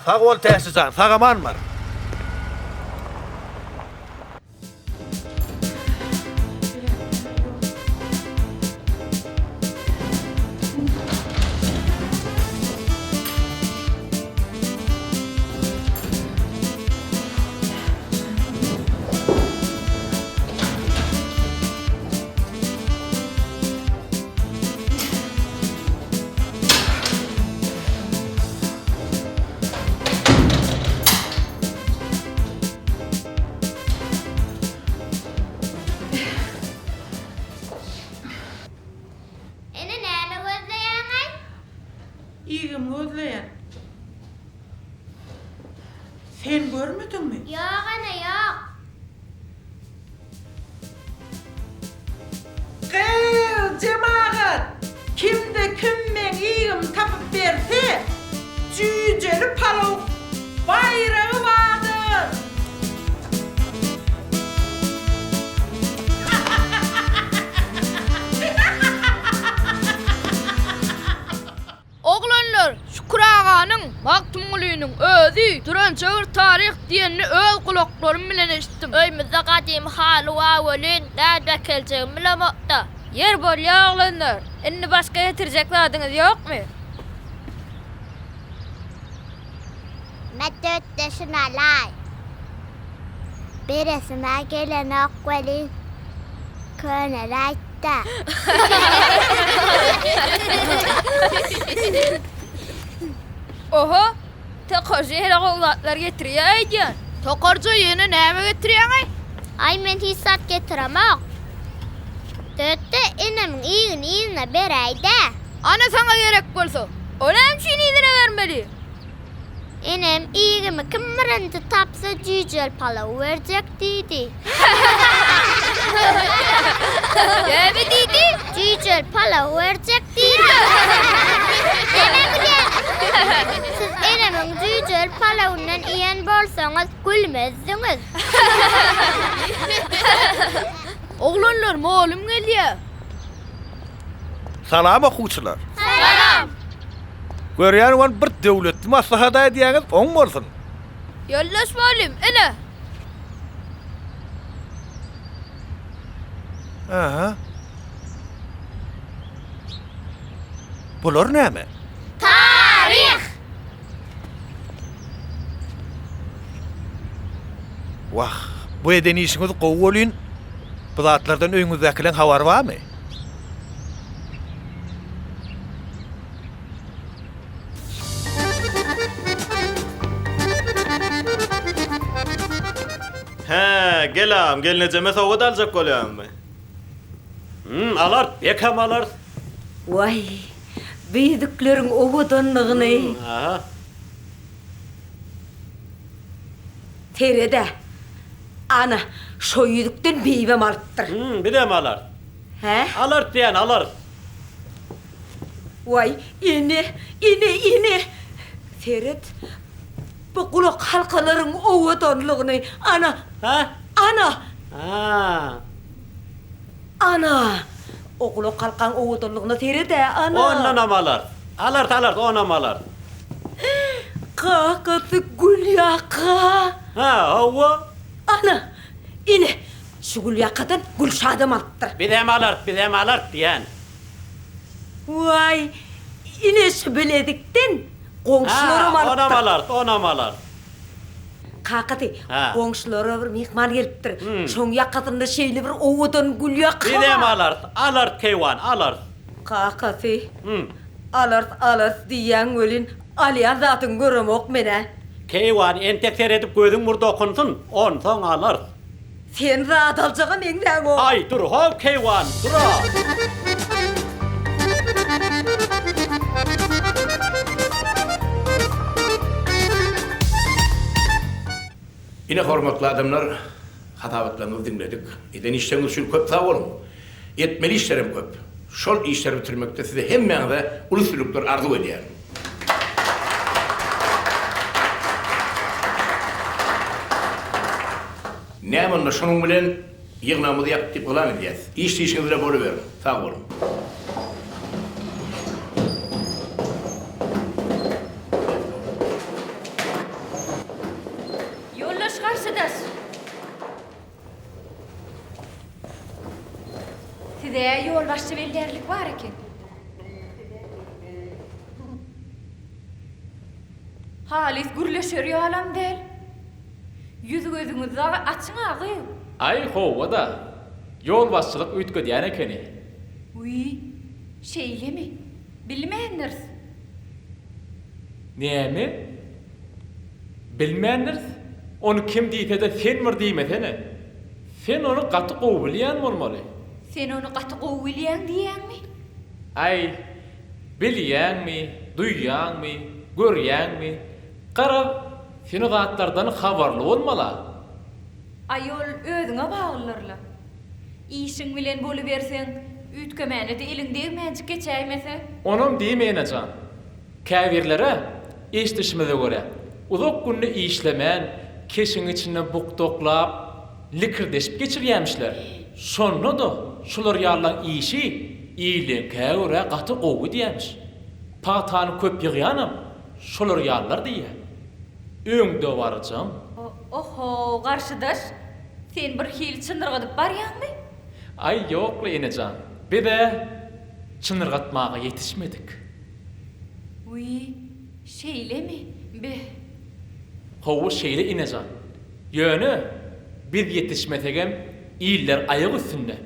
Sağ ol täsizan. Sağaman var. İyigim gözleyen. Sen görmedin mi? Yok ana yok. Cemaat, kimde kimmen iyigim tapıp berse, cüceli palav bayrağı vardır. Oglanlar, Şükür ağanın maktumluyunun özü duran çağır tarih diyenini öz kulaklarım bilen eşittim. Öymüzde kadim halı vavelin, dädek keleceğim bilemokta. Yer bol yağlanır. Inni başka getirecek adınız yok mu? Metötte şuna lay. Birisine gelen okvelin köne laytta. Oho, tokarca hele oğlatlar getiriyor aycan. Tokarca yeni neyme getiriyor ay? Ay men hissat getiremem. Tötte inem iyine bereyde. Ana sana gerek bolsa. Olam şini idine vermeli. Inem iyimi kim birinci tapsa cücel pala verecek dedi. Ne dedi? Cücel pala verecek dedi. Siz enemin cücel palavundan iyen bolsanız gülmezdiniz. Oğlanlar malum geliyor. Salam okuwçylar. Salam. Görýän wan bir döwletli maslahat edýäňiz oň bolsun. Yollaş malum, ene. Aha. Bular näme? Tarih. Wah, bu eden işiniz gowy bolýan. Bu zatlardan öňüňizdekilen habar barmy? He, gelam, gelineceğime soğuk alacak olayım mı? Alart, bekam alart. Vay, büyüdüklerin oğudanlığını. Aha. Terede, ana, şoyuduktan beyvem arttır. Bir de mi alart? He? Alart diyen, alart. Vay, ini. Ferit, bu kulak halkaların oğudanlığını, ana. Ha? Ana. Ha. Ana. O kulak halkan oğudanlığını terede, ana. Ondan alart. Alart, ondan alart. Kakası gül yaka. Ha, hava. Ana, ini. Şu gül yakadan gül şadım attır. Bir de mi alart diyen. Vay, ini şu biledikten komşularım arttı. Onam alart. Kakati, Ha. komşulara bir mihman geliptir. Şoň yakatında şeyli bir oğudan gül yaka. Bir de mi alart keyvan, alart. Kakati, alart diyen ölün, aliyan zatın göremok mene. Keyvan entek seyredip gözün burada okunsun, on son alart. Sen zat alacağın engden o. Ay dur, hov keyvan, dur. Yine hormatly adamlar, hatabatlarını dinledik. Eden işleriniz üçün köp sağ olun. Etmeli işlerim köp. Şol işleri bitirmekte size hemmeňde ulusluluklar arzu edýär. Näme şonuň bilen ýygnamyzy ýaktyp bolan edýäs. İş işinize boluberin. Sağ olun. Yollaş karşıdaş. Size yol başçı belirlik var eken. Halis gürleşör yalam del. Yüzü gözünüzü açın ağı. Ay hova da. Yol başçılık üýtgedýän ekeni. Uy, şeyle mi? Bilmeýändirs. Näme? Bilmändirs. Onu kim diýse-de sen mir diýmesene. Sen onu gaty gowy bilýän bolmaly. Sen onu gaty gowy bilýän diýänmi? Ay, bilýänmi, duýýanmy, görýänmi? Garab, sen o zatlardan habarly bolmala. Ayol özüňe baglylarla. İşiň bilen boluberseň, üýtgemände de iliňdegi mäjik geçäýmese. Onum diýmeýän can. Käbirlere eşdişmede göre uzak günni işlemän, keşiň içinde bukdoklap, likirdeşip geçirýärmişler. Şonda da şular ýarlan işi iýlen käwre gaty gowy diýermiş. Patany köp ýygýanym, şular ýarlar diýär. Öňde barjam. Oho, garşydaş. Sen bir hil çındırgyp barýanmy? Ay yok Enecan. Bir de çınırgatmağa yetişmedik. Uy, şeyle mi? Be. Hovu şeyle Enecan. Yönü biz yetişmetegem iyiller ayak üstünde.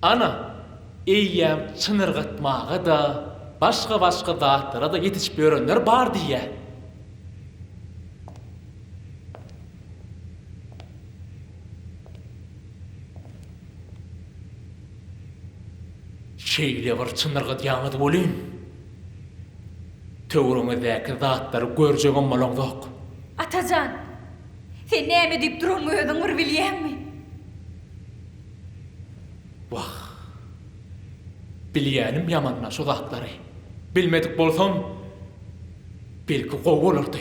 Ana, eyyem çınırgatmağa da başka dağıtlara da yetişip öğrenler bar diye. Şeyle var çınırgat yanıdı olayım. Tövrümüzdeki dağıtları göreceğim malondoq. Atacan, sen näme diýip durmaýadyň bir bilýärmi? Vah. Bilýänim yamanna şu dağıtları. Bilmedik bolsam, belki gowy bolardy.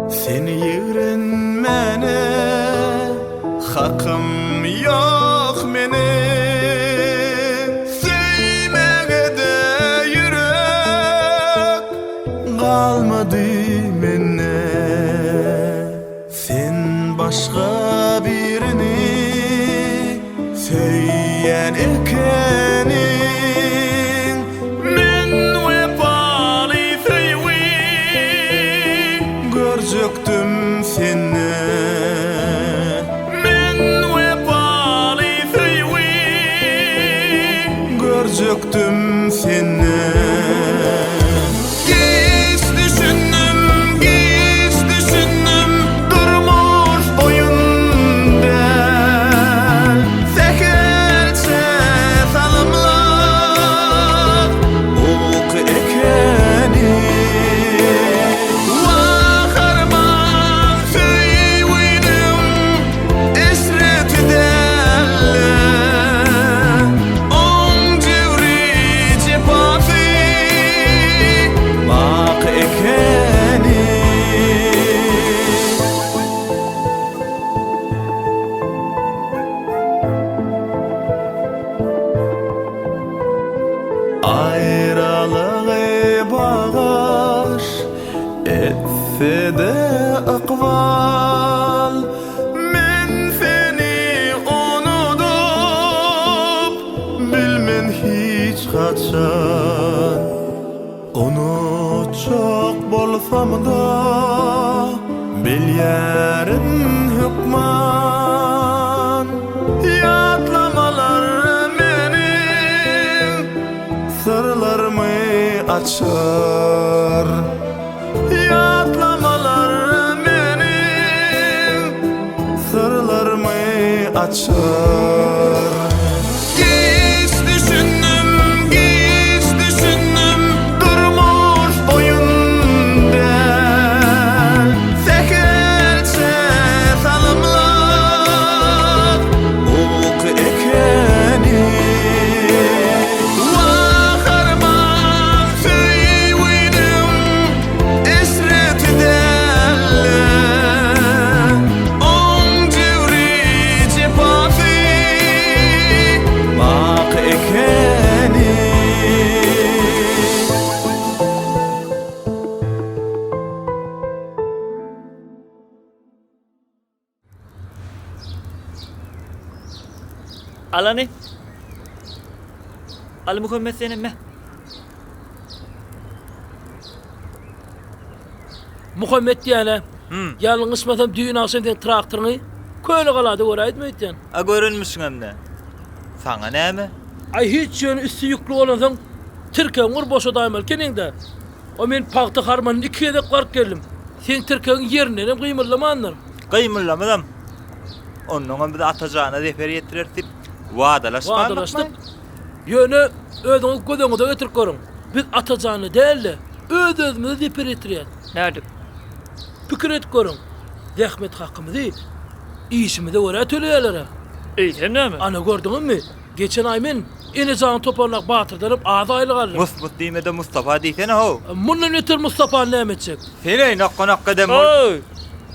Seni yığrenmene hakkım yok benim. Sevmege de yürek kalmadı menne. Sen başka birini söyleyen ekenin. Men vefalı feyvi görecektim seni. Men vefalı feyvi görecektim seni. Giz düşündüm durmuş boyunda. Sekerse salımlar ok ekeni. Vaharman söyledim esret ederle. On cevri cepatı bak ekeni. Ayrılığı bağış etse de akval. Men seni unutup bilmen hiç kaçan. Onu çok bolsam da bilyerim hükman. Yatlamalar benim sırlarımı açar. Yatlamalar benim sırlarımı açar. Giz düşündüm durmuş boyunda. Sekerse salımlar ok ekeni. Vaharman söyledim esret ederle. On cevri cepatı bak ekeni. Alani. Al Muhammed senin mi? Muhammed diýene. Ýalňyş ismasam düýün alsam sen traktoryny köýle galady göräýdmi etden? A görünmüşsün hemde. Sana näme? Ay hiç ýöne üstü ýüklü bolansaň tirkeňir boşa daýmal keninde. O men paýta harmanyny 2 edek garp geldim. Sen tirkeň ýerinden hem gymyrlamandyr. Gymyrlamadım. Ondan bir atacağına zefer yetirirtip Wadalaşdyk. Ýöne özüňiz gödeňizde getirip görüň. Biz atacağını däl, öz-özümizi zefer ýetirýär. Näde? Pikir et görüň. Zähmet hakkymyzy işimize görä töleýärler. Eýsem näme? Ana gördüňmi? Geçen ay men Enecan toparnak batırdanıp aza aylı kalır. Musmut diýmede Mustafa diýsene ho. Mundan ötür Mustafa näme etjek? Seni nokka dem. Oy!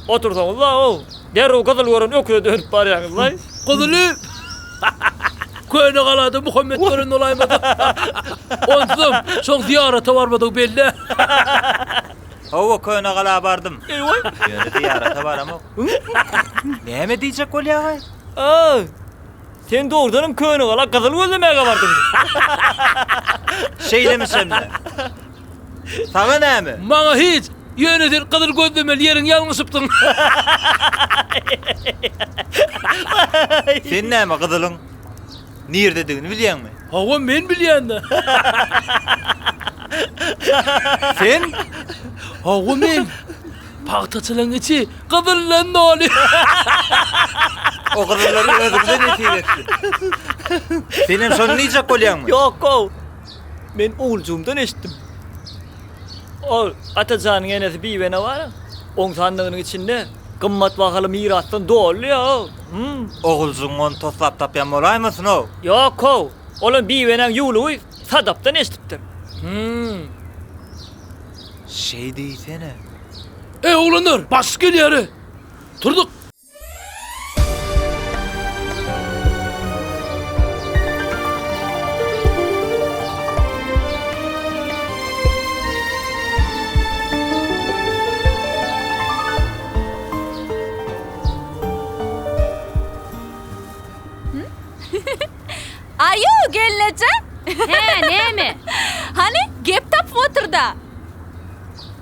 Otursaňyz la o. Derru gazyl gören öküde dönüp barýaňyz la. Gazyly. Köýne galady Muhammed gören olaýmady. Onsum, şoň ziýarata barmadyk belli. Hawa köýne gala bardım. Eýway. Ýöne ziýarata baramok. Näme diýjek bolýar? Ay! Sen doğrudanım köýne gala gazyl gözlemäge bardym. Şeýlemişemle. Saga näme? Maňa hiç ýönedir gazyl gözlemeli ýeriň ýalňyşypdyň. Sen näme gazylyň? Nerdedigini bilýärmi? Hawa men bilýände. Sen? Hawa men paýtaçylyň içi gazylan noli. O gazyllary özüňden etiýetdi. Senem şonu niýjek bolýarmy? Ýok, go. Men oğulcumdan eşitdim. O Atacanyň enesi biýbene bar. Oň sandygynyň içinde gymmat bahaly mirasdan dolu ya. Oğulcuň onu toslap tapýan bolaýmasyn o? Ýok, go. Olan biýbeneň ýuly sadapdan eşitipdir. Şey diýsene. Oğlanlar, baş gelýär. Turduk. Ayo geleceğim. He, näme? Hani gep tapıp oturda.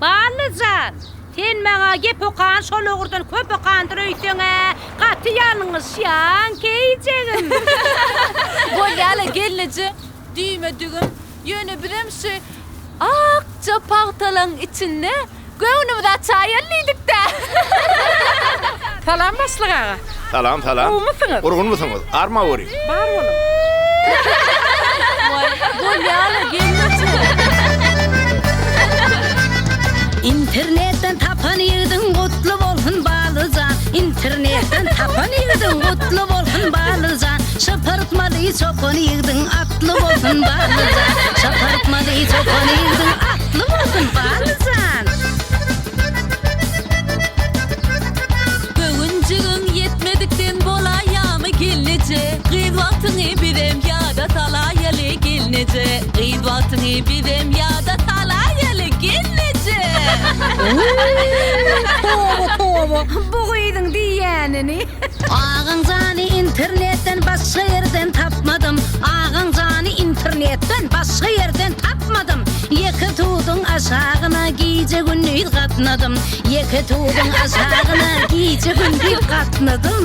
Ballıcan, sen maňa gep okan şol ogurdan köp okandyr öýseňe, gaty ýanyňyz şan keýjegim. Bolýala gelece. Düýme dügüm. Ýöne biremşi akça paýtalyň içinde göwnümde çaýallydyk da. Salam başlyk ağa. Salam. Urgunmusyňyz? Urgunmusyňyz? Arma ory. Bar bolum. Bolýala gelece. İnternetten tapan ýerdiň gutly bolsun balyjan. İnternetten tapan ýerdiň gutly bolsun balyjan. Şapırtmaly çopan ýerdiň atly bolsun balyjan. Şapırtmaly çopan ýerdiň atly bolsun balyjan. Göňünciň yetmedikden bolaýamy gelneje. Gyz wagtyny birem ýada salaýaly gelneje. Gyz wagtyny birem ýada salaýaly gelneje. Toba, bu gyzyň diýänini. Ağaň jany internetten başga ýerden tapmadım. Ağaň jany internetten başga ýerden tapmadım. Ýeki tuğdyň aşagyna giýje gündüz gatnadım. Ýeki tuğdyň aşagyna giýje gündüz gatnadım.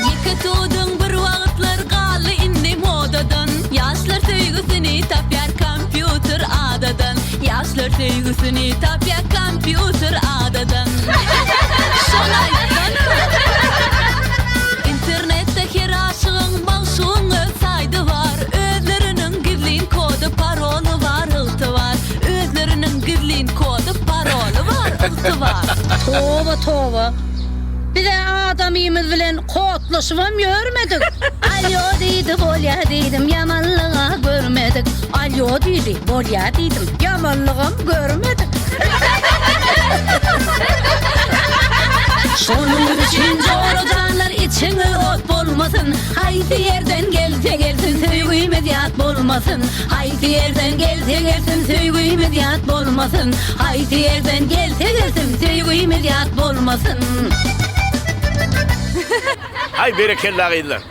Ýeki tuğdyň bir wagtlar galy indi modadan. Ýaşlar söýgüsini tapýar kompýuter adadan. Ýaşlar söýgüsini tapýar kompýuter adadan. Şolaýsana. İnternetde her aşygyň mawşugyň öz saýdy bar. Özleriniň gizlin kody parolu var, ylty var. Özleriniň gizlin kody parolu var, ylty var. Toba. Bir de adamymyz bilen kotlaşywam görmedik. Alyo diýdi, bolýa diýdim, ýamanlyga görmedik. Alyo diýdi, bolýa diýdim, ýamanlygam görmedik. Şonuň üçin jorajanlar içiňe ot bolmasyn. Haýdy ýerden gelse gelsin, söýgüýmez ýat bolmasyn. Haýdy ýerden gelse gelsin, söýgüýmez ýat bolmasyn. Haýdy ýerden gelse gelsin, söýgüýmez ýat bolmasyn. Hay bereketli agýlar.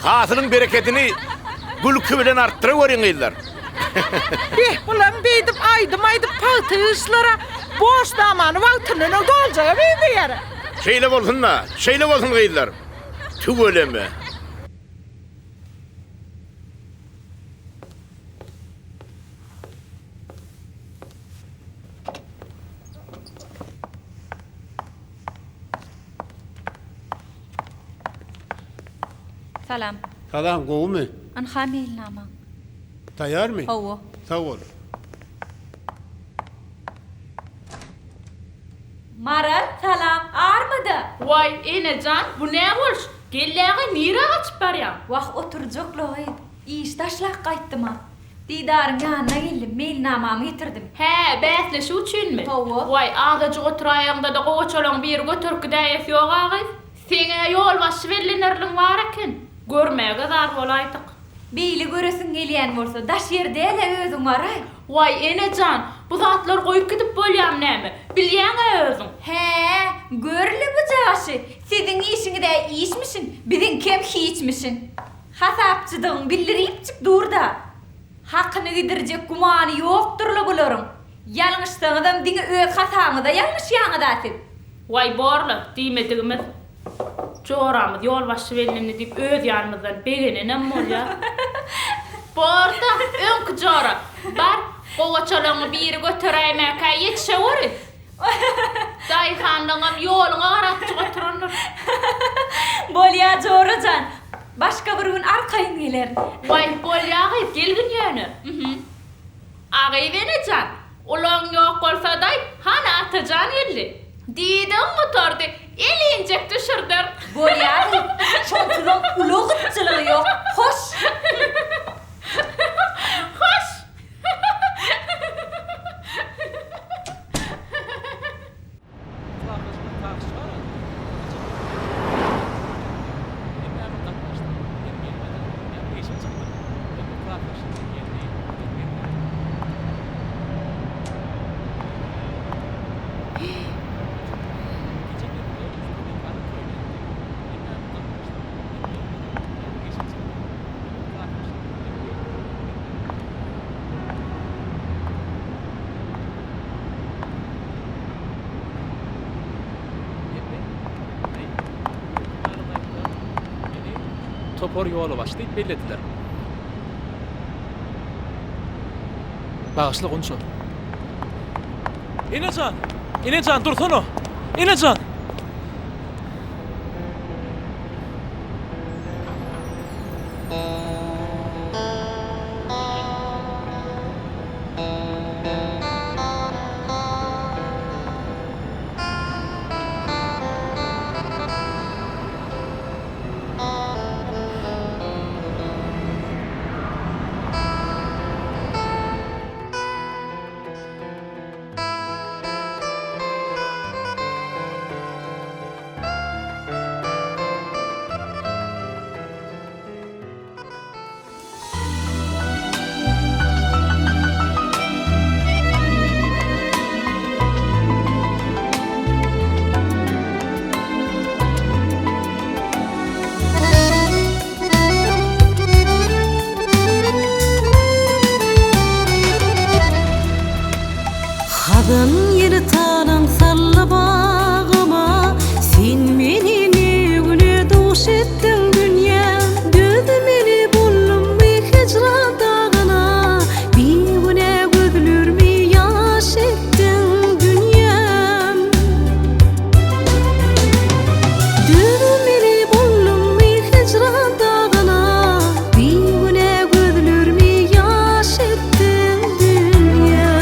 Hasynyň bereketini gülkü bilen arttyra görýäňler. Bulan beýdip aýdym paýtyşlara boş zamany wagtyny doljaga beýýär. Şeýle bolsunma, şeýle bolsun gyýlar. Tüweleme. Salam. Salam, goňmy? An hamil nama. Taýarmy? Hawa. Sag ol. Mara, salam. Armada. Vay enecan, bu ne boş? Gelläge nire açıp barýan? Waq oturjoklogy. İş taşlaq gaýtdyma. Didarın ýanyna geldim, mailnamamy getirdim. He, bäsle şu üçünmi? Vay, ağacı oturaýanda da goçalan bir götürkü däýes ýok agy. Seňe ýol başy verilenlerliň bar eken. Görmäge zar bolaydyk. Beýle göresiň gelýän bolsa, daş ýerde ele özüň baray. Vay enejan, bu zatlar goýup gidip bolýam näme? Bilýän özüň. He, görle bu jaşy. Siziň işiňde işmişin, biziň kem hiçmişin. Hasapçydyň bildiripçik durda. Hakyny gidirjek gumany ýokdurla bularyň. Ýalňyşsaňyzam diňe öz hasaňyza ýalňyş ýaňydasyň. Vay borla, diýmedigimiz. Çoramyz ýol başy verilini dip öz ýanymyzdan begeninem bolýar. Borda öňkü jora. Bar, gowaçalaňy biri göteräýmek ýetişe wuri. Daýhanlaňam ýoluňa garatjy götürenler. Bolýa jorajan. Başka bir gün arkaýyn geler. Vay bolýagy gelgin ýöne. Agay venejan. Ulan ýok bolsa da hana atajan ýerli. Diýdim motordy. Elinjek düşürdir. Bolýagy. Şontydan ulogytçylygy ýok. Hoş. Hoş. Topor ýoly başlaýyp bellediler. Bağışla gonşa. Enecan dursana. Enecan. Kadın yeri tanım salla bağıma, sen meni ne güne doğuş ettin dünya. Gözümeni buldum bir hicran dağına, bir güne gözlürümü yaş ettin dünya. Gözümeni buldum bir hicran dağına, bir güne gözlürümü yaş ettin dünya.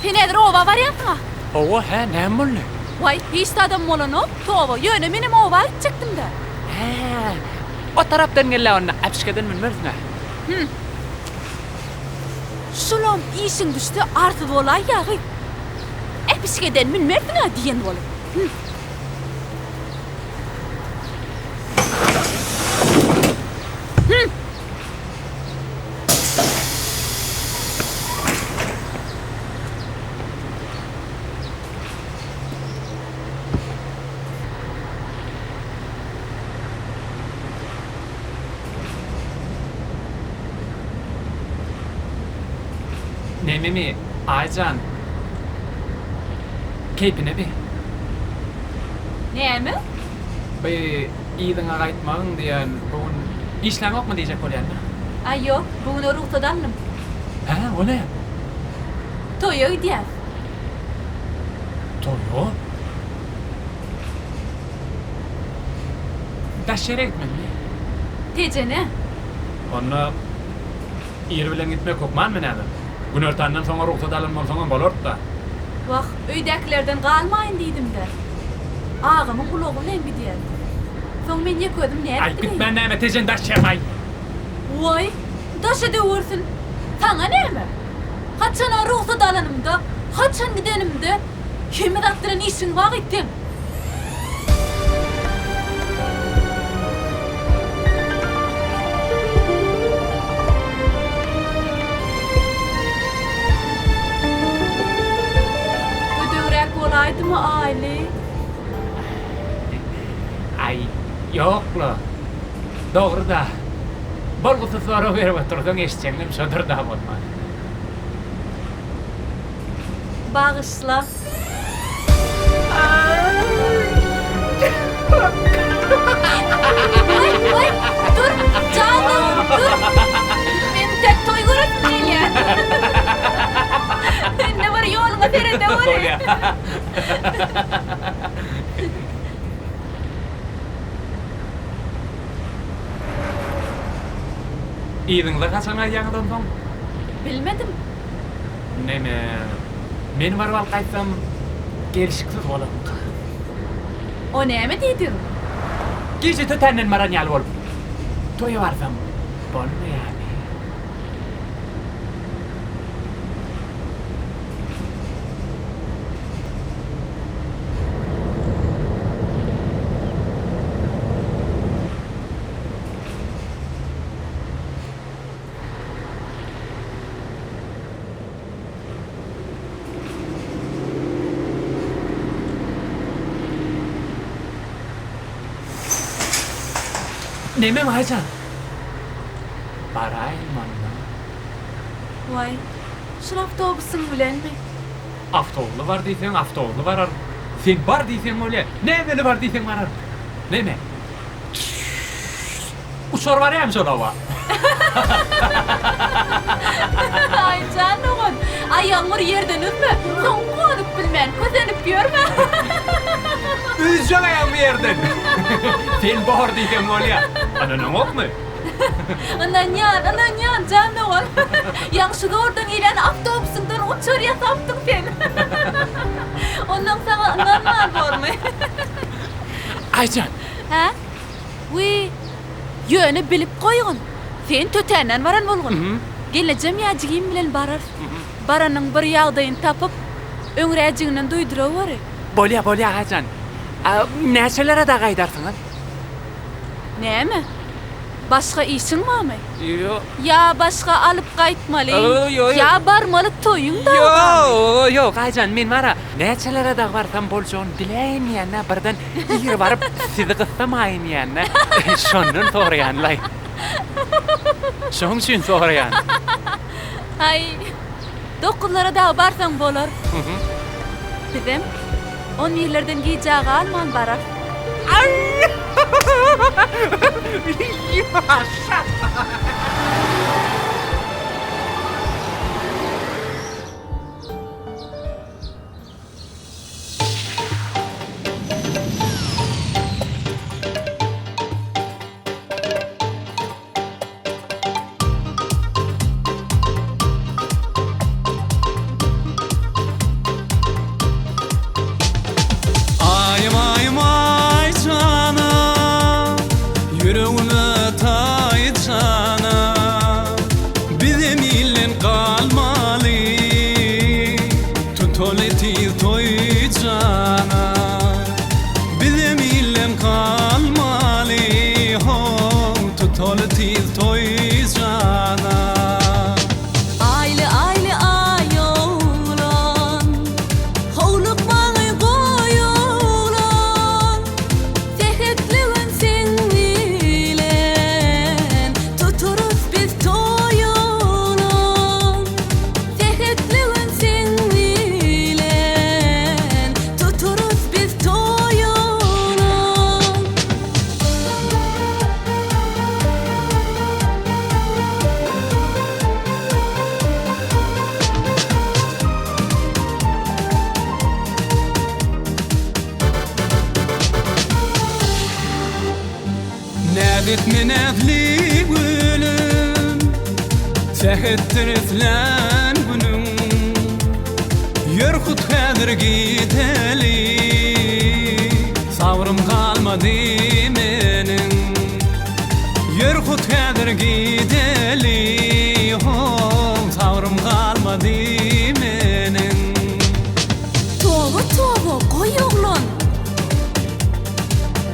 Sen edir ova barýarsyňa? Owa ha, näme boldy? Vay, hiç de adam bolany, towa ýöne menem ova çykdym da. Ha. O tarapdan gelle onu apşkadan bilmersin ha. Şolom işin düştü artı bolay ýagy. Epişkeden minmersin ha diýen bolup. Näme mi? Aycan. Keypine bi. Näme? Be ýygyňa gaýtmagyň diýen bugün işläň okmy diýjek bolýarmy? Ay ýok, bugün ruhsadanlym. Ha, o ne? Toýa gidýär. Toyo? Daşşere gitmedin. Tejene. Onda ýeri bilen gitmek hukman menädir? Gün örtenden soňra ruhsat alynmasaň bolard da. Wah, öýdäkilerden galmaýyn diýdim-de. Ağamyň kulagy bilen gidýär. Soň men ýeködüm näme? Ay gitmen näme tejen daşşamay. Vay, daşa döwürsün. Taňa näme? Haçan ruhsat alynymda, haçan gidenimde, kime daktyran işin var etdim. Olaydı mı aile? Ay, yokla. Doğru da. Bolgutu soru verip oturdun eşçenim şodur da bolma. Bağışla. Vay, dur, canım, dur. Benim tek toy görüp değil. Ne var yoluma ferende var. Ýygyňda kaçan ýaňydan soň? Bilmedim. Näme? Men barıp alyp gaýtsam gelişiksiz bolar. O näme diýdin? Gece tötänden maran ýaly bolup. Toýa barsam bolmaýar. Näme Aycan? Barayman. Vay, şol awtobusyň bilenmi? Avtobusly bar diýsen, avtobusly barar. Sen bar diýsen öle. Näme bar diýsen barar. Näme? Uçar barýam şonawa. Ay canım, ayağımır yerden öpme. Son konup bilmän, közenip görme. Üzcan ayağımı yerden. Sen bar diýsen öle. Ananın okmy? Ananyan, canım. Ýaňşyga ordan gelen avtobusyňdan uçar ýasapdyň sen. Ondan saňa normal bolmy. Aycan. Ha? Wy, ýöne bilip goýgun. Sen tötänden baran bolgun. Gelejem ýajygym bilen barar. Baranyň bir ýagdaýyny tapyp, öňräjiginden duýdurawer. Bolýa Aycan. Näçelere da gaýdarsyňyz? Näme? Başga işin barmy? Ýok. Ya başga alyp gaýtmaly. Ýok. Ya barmaly toýuň da. Ýok, Aycan, men mara näçelere da barsam boljon bileýin ýa-na birden ýeri baryp sizi gysamaýyn ýa-na. Şondan soraýanlay. Şoň üçin soraýan. Ay. Dokuzlara da barsaň bolar. Bizem 10 ýerlerden giýjägi alman barar. Yaşa! tutole tiz toycana Bizim illem kalmalı ho tutole tiz toycana Aile aile ayoğlan Hovluk bağı koyulan Zehretliğin sen bilen Tuturuz biz toyulan Zehretliğin sen bilen Tuturuz biz toyulan نادت من أهلي ولم ساحت فلان بنو يرخد خادر جيتالي صورم قالمدي منن يرخد خادر جيتالي هو صورم قالمدي منن Togo koy oğlan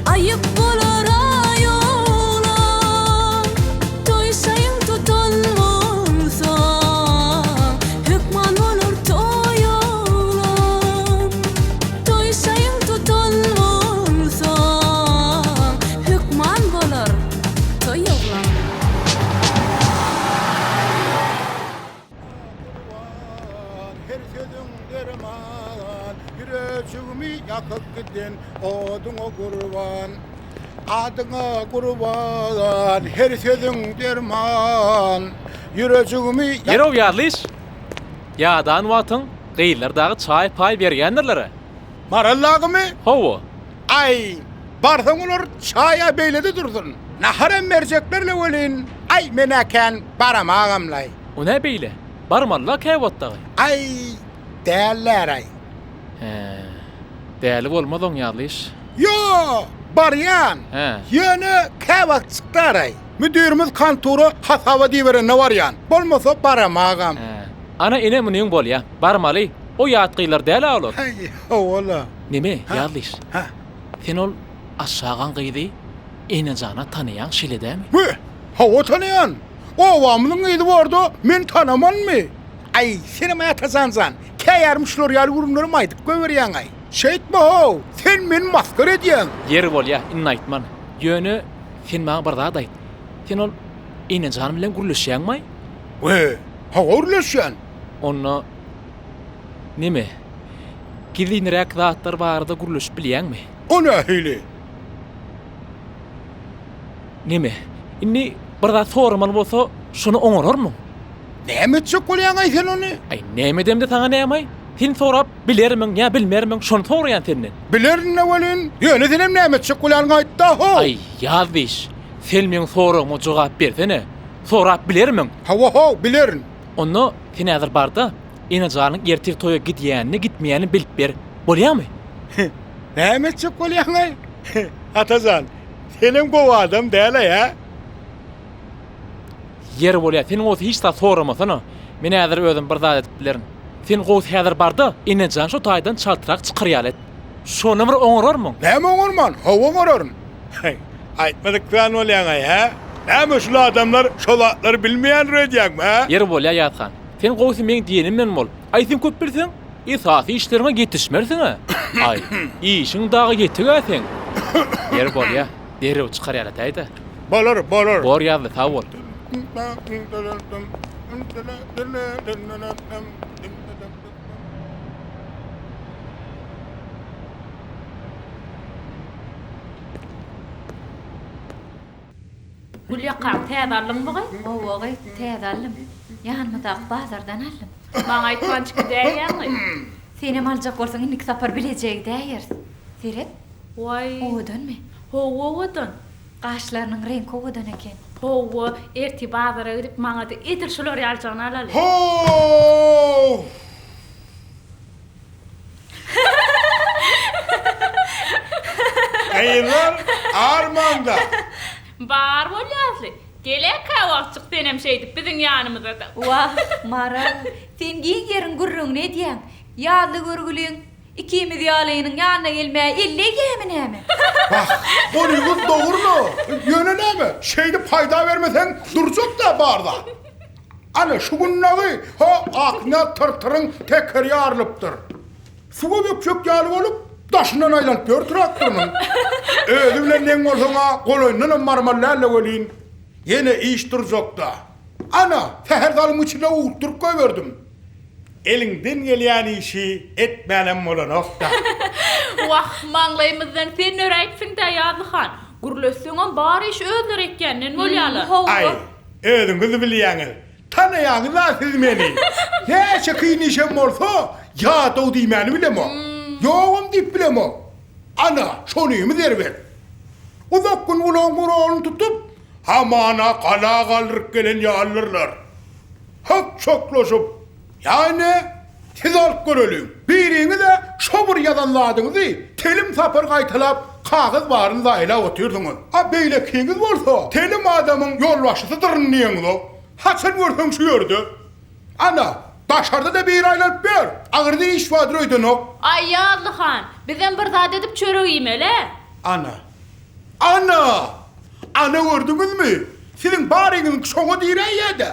Ayıp olur ayoğlan Toysayın tutulmursa Hükman olur toy oğlan Toysayın tutulmursa Hükman olur toy oğlan Her sözün derman Yüreğimi yakıp gidin Oduna kurban Adına kurban Her sözün derman Yüreğimi Yerov yarlış. Yadan watın, gıylardağı çay pay bergenlerlere. Marallağı mı? Hovo. Ay barsan olur çaya beyledi dursun Naharem merceklerle olin Ay menaken baramağımlay O ne beyle? Barmalla kevattağı. Ay değerler ay Değerli olmaz on yarlış. Yo baryan He. Yeni kavak çıktar ay Müdürümüz kanturu hasava diveren ne var yan Bolmasa baramağım Ana ine münin bol ya. Barmalı. O yatqıylar değerli olur. Ay ola Nime yarlış? Sen ol aşağıgan qıydı. Ene cana tanıyan şile mi? Mü? Hava tanıyan O vamlığın iyidi vardı men tanıman mı? Ay seni maya tazanzan Kayarmışlar yal vurumları maydık göveriyan ay Şeytme ho Sen men maskar ediyen Yer bol ya inna aytman. Yönü sen bana bardağı dayt. Sen ol ene canım bilen guruluşyan may? Ve hava urlaşyan Onu nime? Gidinrek zatlar barda guruluş bilyen mi? O ne hili? Nime? Inni barda sorman bolsa şunu oňaror mu? Näme çyk bolýan ay sen onu? Ay näme demde taňa näme? Sen sorap bilermiň ýa bilmermiň şonu soraýan senden. Bilerin ne bolin? Ýöne senem näme çyk bolýan aýtdy ho? Ay ýazdyş. Sen meň soragyma jogap bersene. Sorap bilermiň? Hawa ho bilerin. Onu sen häzir barda ene janyň ertir toýa gitýänini gitmeýäni bilip ber. Bolýarmy? Näme çyk bolýan ay? Atazan, senem gowa adam däle ya. Yer bolýar. Sen o hiç ta soramasana. Men häzir özüm bir zat edip bilerin. Sen gowy häzir barda ene jan şu taýdan çaltyrak çykyrýalet. Şonu bir oňararmyň? Näme oňarman? Hawa oňararyn. Aýtmadykdan bolýan ay ha? Näme şu adamlar şolatlar bilmeýän redýäkmi ha? Yer bolýar ýatgan. Sen gowy men diýenimden bol. Aýsym köp bilsen, esasy işlerime ýetişmersiň ha. Ay, işiň dagy ýetigasen. Yer bolýar. Derew çykyrýalet aýda. Bolar, bolar. Bor ýazdy, sag bol. Gül yakan täzallyň bagay? Oğay täzalym. Ýanmyda bazardan aldım. Maňa aýtman çyky däýýärmi? Senem aljak bolsaň indik sapar biljek däýer. Seret? Vay. Owadan mı? Howa owadan. Gaşlarynyň rengi owadan eken. Howa erti bazara gidip maňa da etir şolar ýaljagyny alaly. Ho! Aýylar armanda. Bar bolýarly. Gelek kawakçyk denem şeýdip biziň ýanymyza da. Wah, Maral, sen giň ýeriň gurrüňne diýen. Ýaly görgüliň ikimiz ýalynyň ýanyna gelmäge ille yemin näme? Bolýgus dogurmy? Ýöne näme? Şeýdi paýda bermesen durjak da barda. Ana şu günleri akna tırtırın tekrar yarılıptır. Suga bökçök ýaly bolup daşyndan aýlanıp ber traktorynyň. Özü bilen neň bolsaňa goloýundan marmarlarla welin. Ýene iş durjakda. Ana täher dalymy içinde uğurturup koýberdim. Elinden gelýän işi etmänem bolanokda. Wah, maňlaýymyzdan sen nöräýtsiň-de ýadyhan. Gürleseňem bar iş özler ekenden bolýaly. Ay, özüňiz bilýäňiz. Tanaýaňyz da siz meni. Näçe kyn işem bolsa, ýa-da diýmeni bilemo. Ýogum diýip bilemo. Ana, şonymy derber. Uzak gün ulan guralını tutup, hamana kala kaldırıp gelen ýalyrlar. Hak çoklaşıp, yani siz alıp görölüň. Biriňi de şobur ýazanladyňyzy, telim sapar gaýtalap, kağız baryn zaýla otyrdyňyz. A beýle kiňiz bolsa, telim adamyň ýolbaşçysydyr diýeňiz. Haçan görseň şu ýerde. Ana, daşarda da bir aýlanıp ber. Agyrda iş wadyr öýdenok. Ay ýalyhan, bizem bir zat edip çörek ýemeli. Ana gördüňizmi? Siziň baryňyz şoňa diýerýär-de.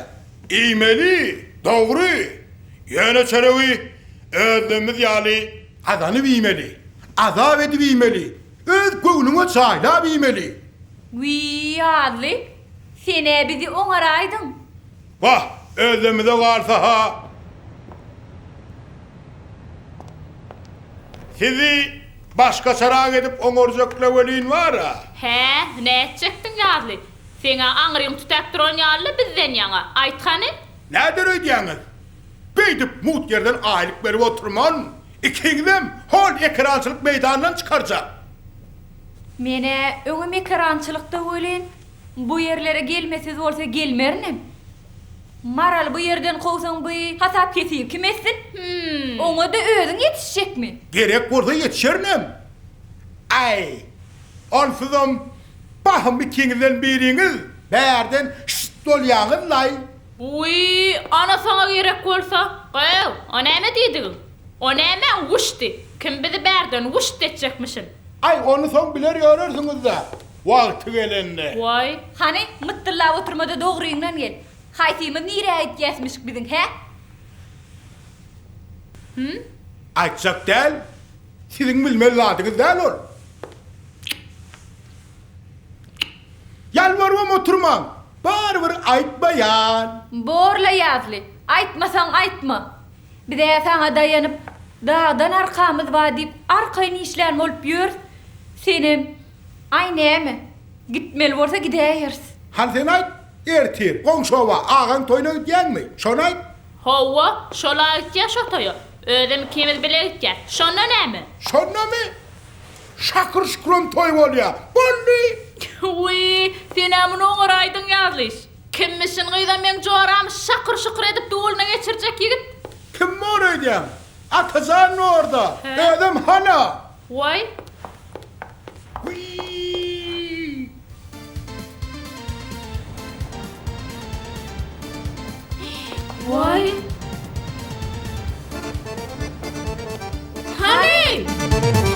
Iýmeli, dogry. Ýene çöregi özümiz ýaly azany biýmeli. Azab edip biýmeli. Öz göwnüňe çaýlap biýmeli. Ýaly, sene bizi oňaraýdyň. Wah, özümize garsa ha. Sizi başka çarag edip oňarjakla welin wara. He, näçekdiň ýaly? Seňe aňryň tutak duran ýaly bizden ýaňa. Aýtkany? Näder öýdýäňiz? Beýdip mut yerden aýlyk berip oturman, ikiňizem hol ekrançylyk meýdanyndan çykarjak. Mene öňüm ekrançylykda welin, bu yerlere gelmesiz bolsa gelmernim. Maral bu yerden kovsaň bu hasap kesip kim etsin? Oňa da özüň yetişecekmi? Gerek bolsa yetişernem. Ay, onsuzam baham ikiňizden biriňiz bärden dolýaňyz lay. Uy, ana sana gerek bolsa, gaýw, o näme diýdiň? O näme wuşdy? Kim bizi bärden wuşt etjekmişin? Ay, onu soň biler ýörersiňiz da. Wagty gelende. Vay, hani mıttırlap oturmada dogryňdan gel. Haýsymy nire aýtýasmyş biziň, he? Aýtjak däl. Siziň bilmeli ladyňyz däl ol. Ýalbarmam oturmam. Barbyr aýtmaýan. Borla ýazly. Aýtmasaň aýtma. Bide saňa daýanyp, dağdan arkamız var diýip arkaýny işlärmi bolup ýör. Senim ay näme? Gitmeli bolsa gidäýärs. Han sen aýt, ertir, goňşowa agaň toýuna gitýänmi? Şonu aýt. Hawa, şola aýtýa şo toýa. Özüm kimiz bilerikkä. Şonda näme? Şonnamy? Şakır şükürüm toy bolýar. Boldy. Uy, sen amun oňaraýdyň ýazlys. Kimmişin gyýda men joram şakır şükür edip duluna geçirjek ýigit. Kim moraýdym? Atajan orada. Özüm hana. Vay. Vay. Hani?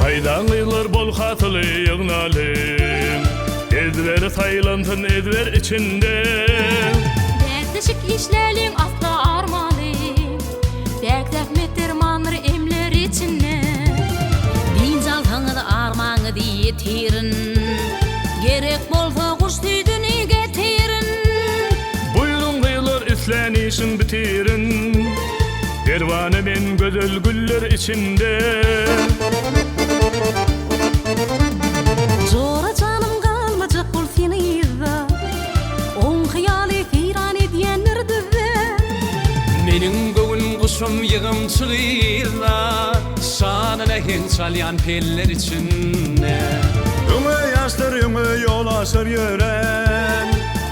Haydan yıllar bol hatılı yığnalim, ezber sayılantın ezber içinde. Bekleşik işlerin asla armalim, beklek metermanır emler içinde. Dincal tanıdı armanı diye tirin, gerek bolsa kuş tüydünü getirin. Buyurun kıyılar üflenişin bitirin, pervane ben gözel güller içinde. Zora canım kalmacak bol seni izle, on hıyali firan edyenlerdi ve Menin göğün kuşum yığım çığıyla, şanına hen çalyan peller içinde. Öňe yaşlar öňe yol aşır yören,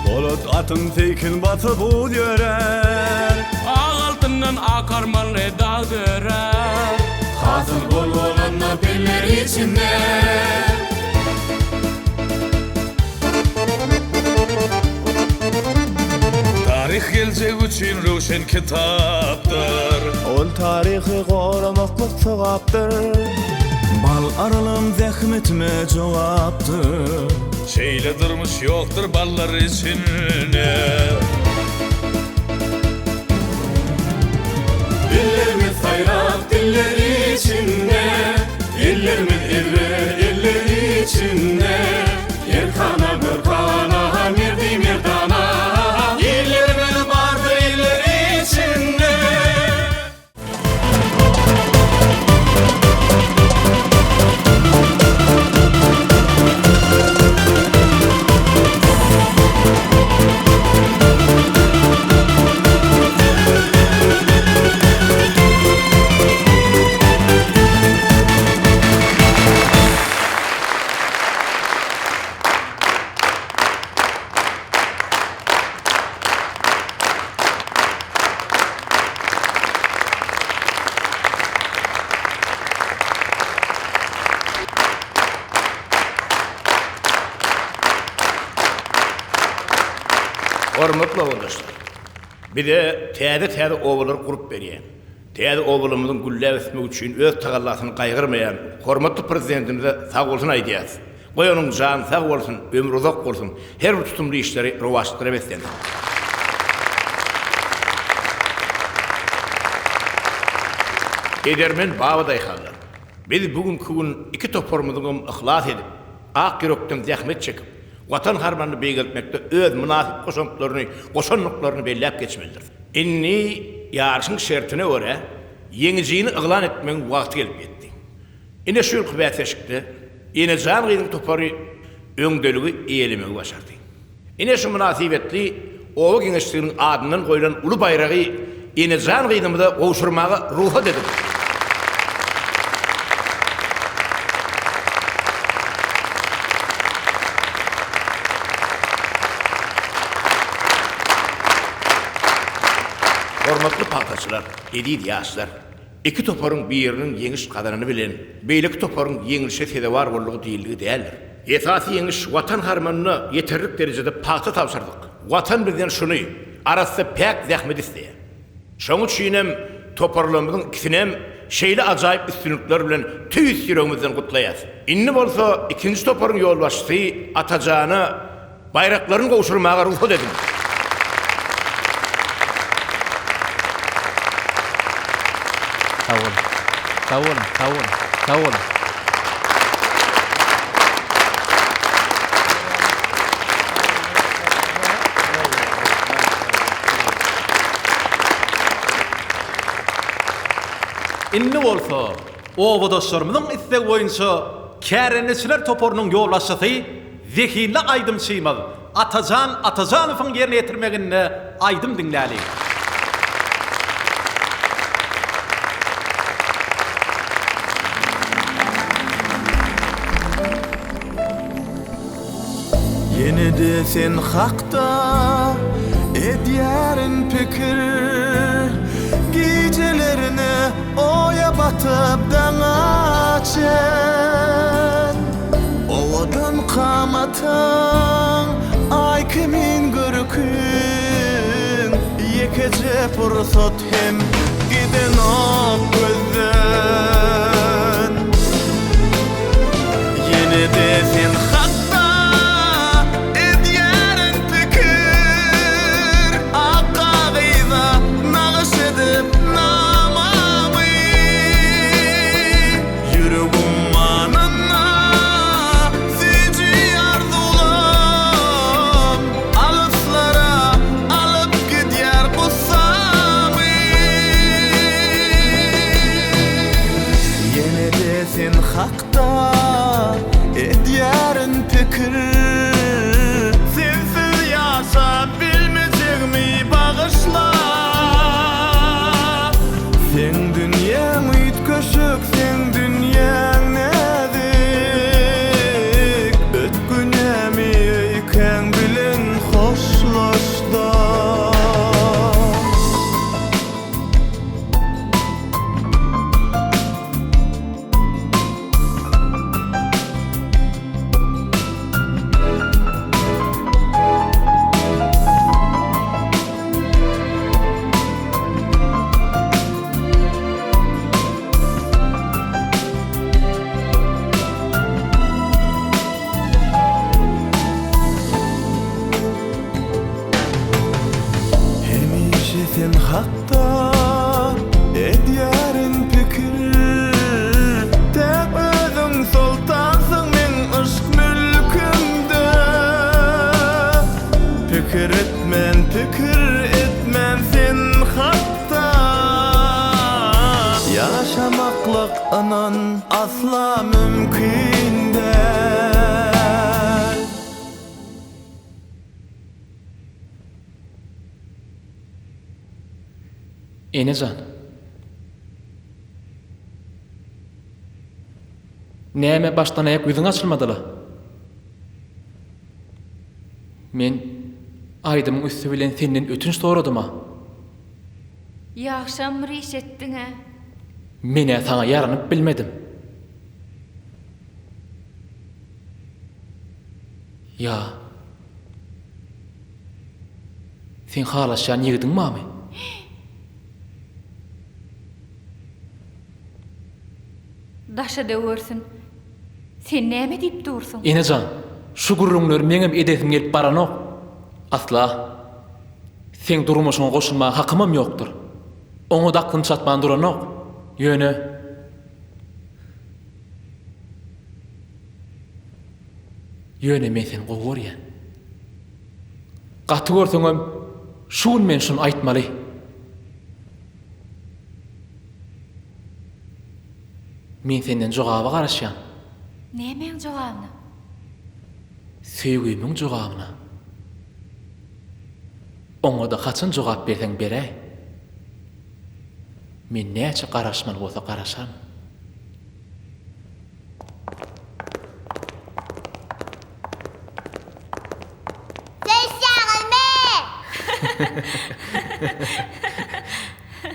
bolut atın tekin batıp ud yörer. Ağ altından akar manre dağ görer, Hazır bol bolanna peller içinde. Tarih gel gelecek üçün ruşen kitaptır. Ol tarihi qoramaklık sevaptır. Bal aralam zahmetime cevaptır. Şeyle durmuş yoktur ballar içine. Dillerimiz hayrat dilleri içinde, illerimiz illeri içinde. Yerkana mürkana mirdi mirdana, illerimiz vardır illeri içinde. Hormatly oğuldaşlar. Bir de täze oğullar kurup berýän. Täze oğulumyzyň güllä ösmek üçin öz tagallasyny gaýgyrmaýan hormatly prezidentimize sag bolsun aýdýas. Goý onuň jany sag bolsun, ömrü uzak bolsun. Her bir tutumly işleri rowaşdyra beslen. Edermen babaday hallar. Biz bugünkü gün iki topormyzyň ihlas edip, ak yürekden zähmet çekip, watan harmanyny beýgeltmekde öz münasip goşanlyklaryny belläp geçmelidir. Inni ýarşyň şertine görä ýeňijini iglan etmeň wagty gelip ýetdi. Ine şu kıbäteşikde ine jan gyzyň topary öňdeligi eýelemegi başardy. Ine şu münasibetli owa geňeşliginiň adynyň goýulan uly bayragy ine jan gyzymyda gowşurmagy ruha dedi. Hormatly paýtaçylar, edip ýaşlar, iki toparyň biriniň ýeňiş gadanyny bilen, beýlik toparyň ýeňilişe sedewar boldygy diýiligi däldir. Esasy ýeňiş watan harmanyny ýeterlik derejede paýta tapşyrdyk. Watan bizden şuny, arasynda pek zähmet isleýär. Şoň üçin hem toparlamyzyň ikisini hem şeýle ajaýyp üstünlikler bilen tüýüs ýüregimizden gutlaýas. Inni bolsa ikinji toparyň ýolbaşçysy Atajany bayraklaryny gowşurmaga ruhsat edin. Tawul. Inni bolsa, owadoşlarymyň istek boýunça kärenesiler toporunyň ýolbaşçysy Zehirli Aydym Çymal Atajanowyň ýerine ýetirmeginde Aydym diňläli. Yine de sen hakta edýärin pikir, gecelerine oya batıp daňaçan. Owadan qamatyň ay kimin görkün, ýekece pursat hem giden ok gözden. Yine de sen hakta edýärin pikir, sensiz ýaşap bilmejegmi bagyşla. Sen dünýäň üýtköşük, sen dünýäň näzik, ötkünämi öýken bilen hoşlaşda. Anan asla mümkün değil. Enecan. Näme baştan ayak gözüň açylmadyla? Men aýdymyň üstü bilen senden ötünç soradym. Ýagşam riş etdiň ha. Mene saňa ýaranyp bilmedim. Ya. Sen halaşan ýigdiň mami? Daşa döwürsün. Sen näme diýip dursun? Enecan, şu gurrunlar meňem edesim gelip baranok. Asla. Sen durmuşyňa goşulmaga hakymam ýokdur. Oňa da aklym çatman duranok. Ýöne. Ýöne men sen gowurýan. Gaty görseňem, şuň men şunu aýtmaly. Men senden jogaba garaşýan. Nämeň jogabyny? Söýgümiň jogabyna. Oňa da haçan jogap berseň bere. Men näçe garaşmaly bolsa garaşam.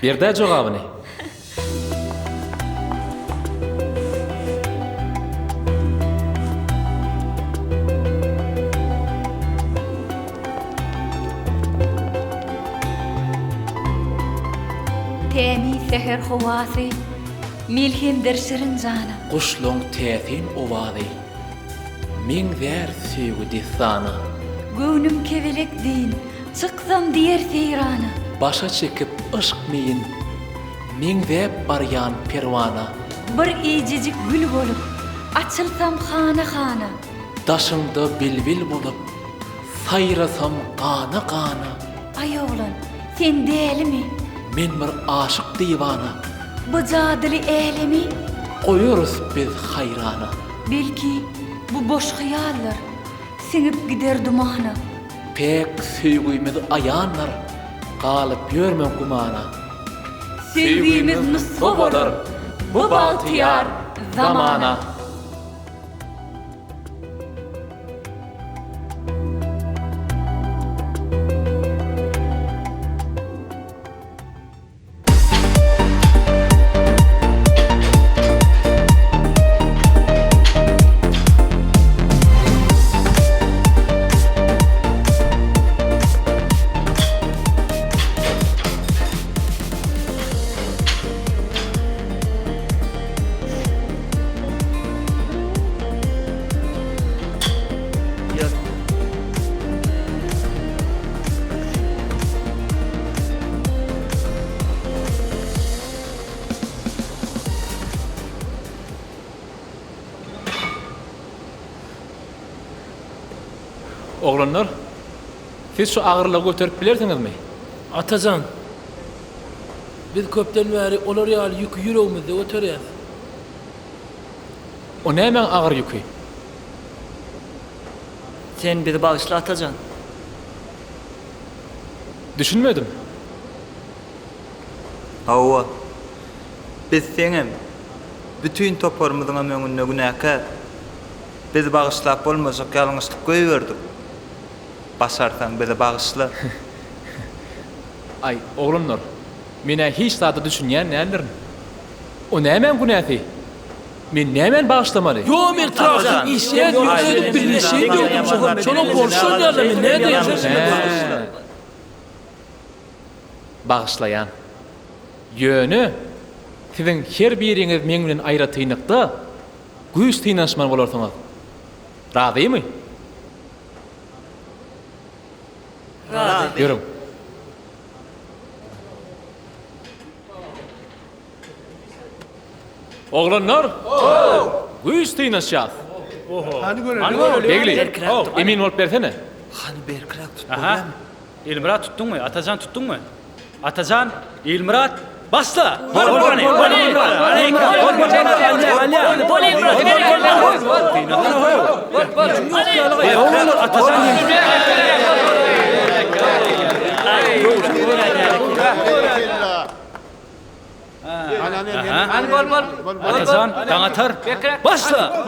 Berde jogabyny. Temi seher howasy, milhimdir şirin jana. Kuşluň täsin owazy. Min zär süýgi disana. Göwnüm kevelek din, çyksam diýer seýrana. Başa çekip ışk meyin. Min zäp baryan perwana. Bir ejejik gül bolup, açylsam hana. Daşyňda bilbil bolup, saýrasam gana. Ay oglan, sen dälimi? Men bir aşyk diwana. Bu jadyly elemi? Goýarys biz hayrana. Belki bu boş hyýallar, siňip gider dumana. Pek süýgümiz aýanlar, galyp ýörmen gumana. Sevgimiz nussobalar, bu baltyar zamana. Oglanlar, siz şu ağırlığı götürüp bilersiňizmi? Atajan. Biz köpden bäri olar ýaly ýükü ýüregimizde göterýär. O näme ağır ýükü? Sen bizi bağışla Atajan. Düşünmedim. Hawa. Biz seňem bütün toparmyzyň öňünde günäkä. Biz bağışlap bolmasak ýalňyşlyk goýberdik. Başarsan bizi bağışla. Ay, oglanlar, mene hiç zady düşünýän nälerin? O näme günäsi? Men näme bağışlamaly? Yo, men tarafdan işe ýönelik bir şey ýok. Şonuň bolşan ýerle men näde ýaşaýan? Bağışlayan. Ýöne, siziň her biriňiz men bilen aýra tyynykda güýç tynaşman bolarsyňyz. Razymy? Razy. Ýörüm. Oglanlar? Güýç tynaşýar. Hani görelim. Begli, emin bolup bersene. Hani berkirak tut. Aha. Elmurat tutdun mu? Atajan tuttun mu? Atajan, Elmurat. Başla. Atacan, dağıtar. Başla.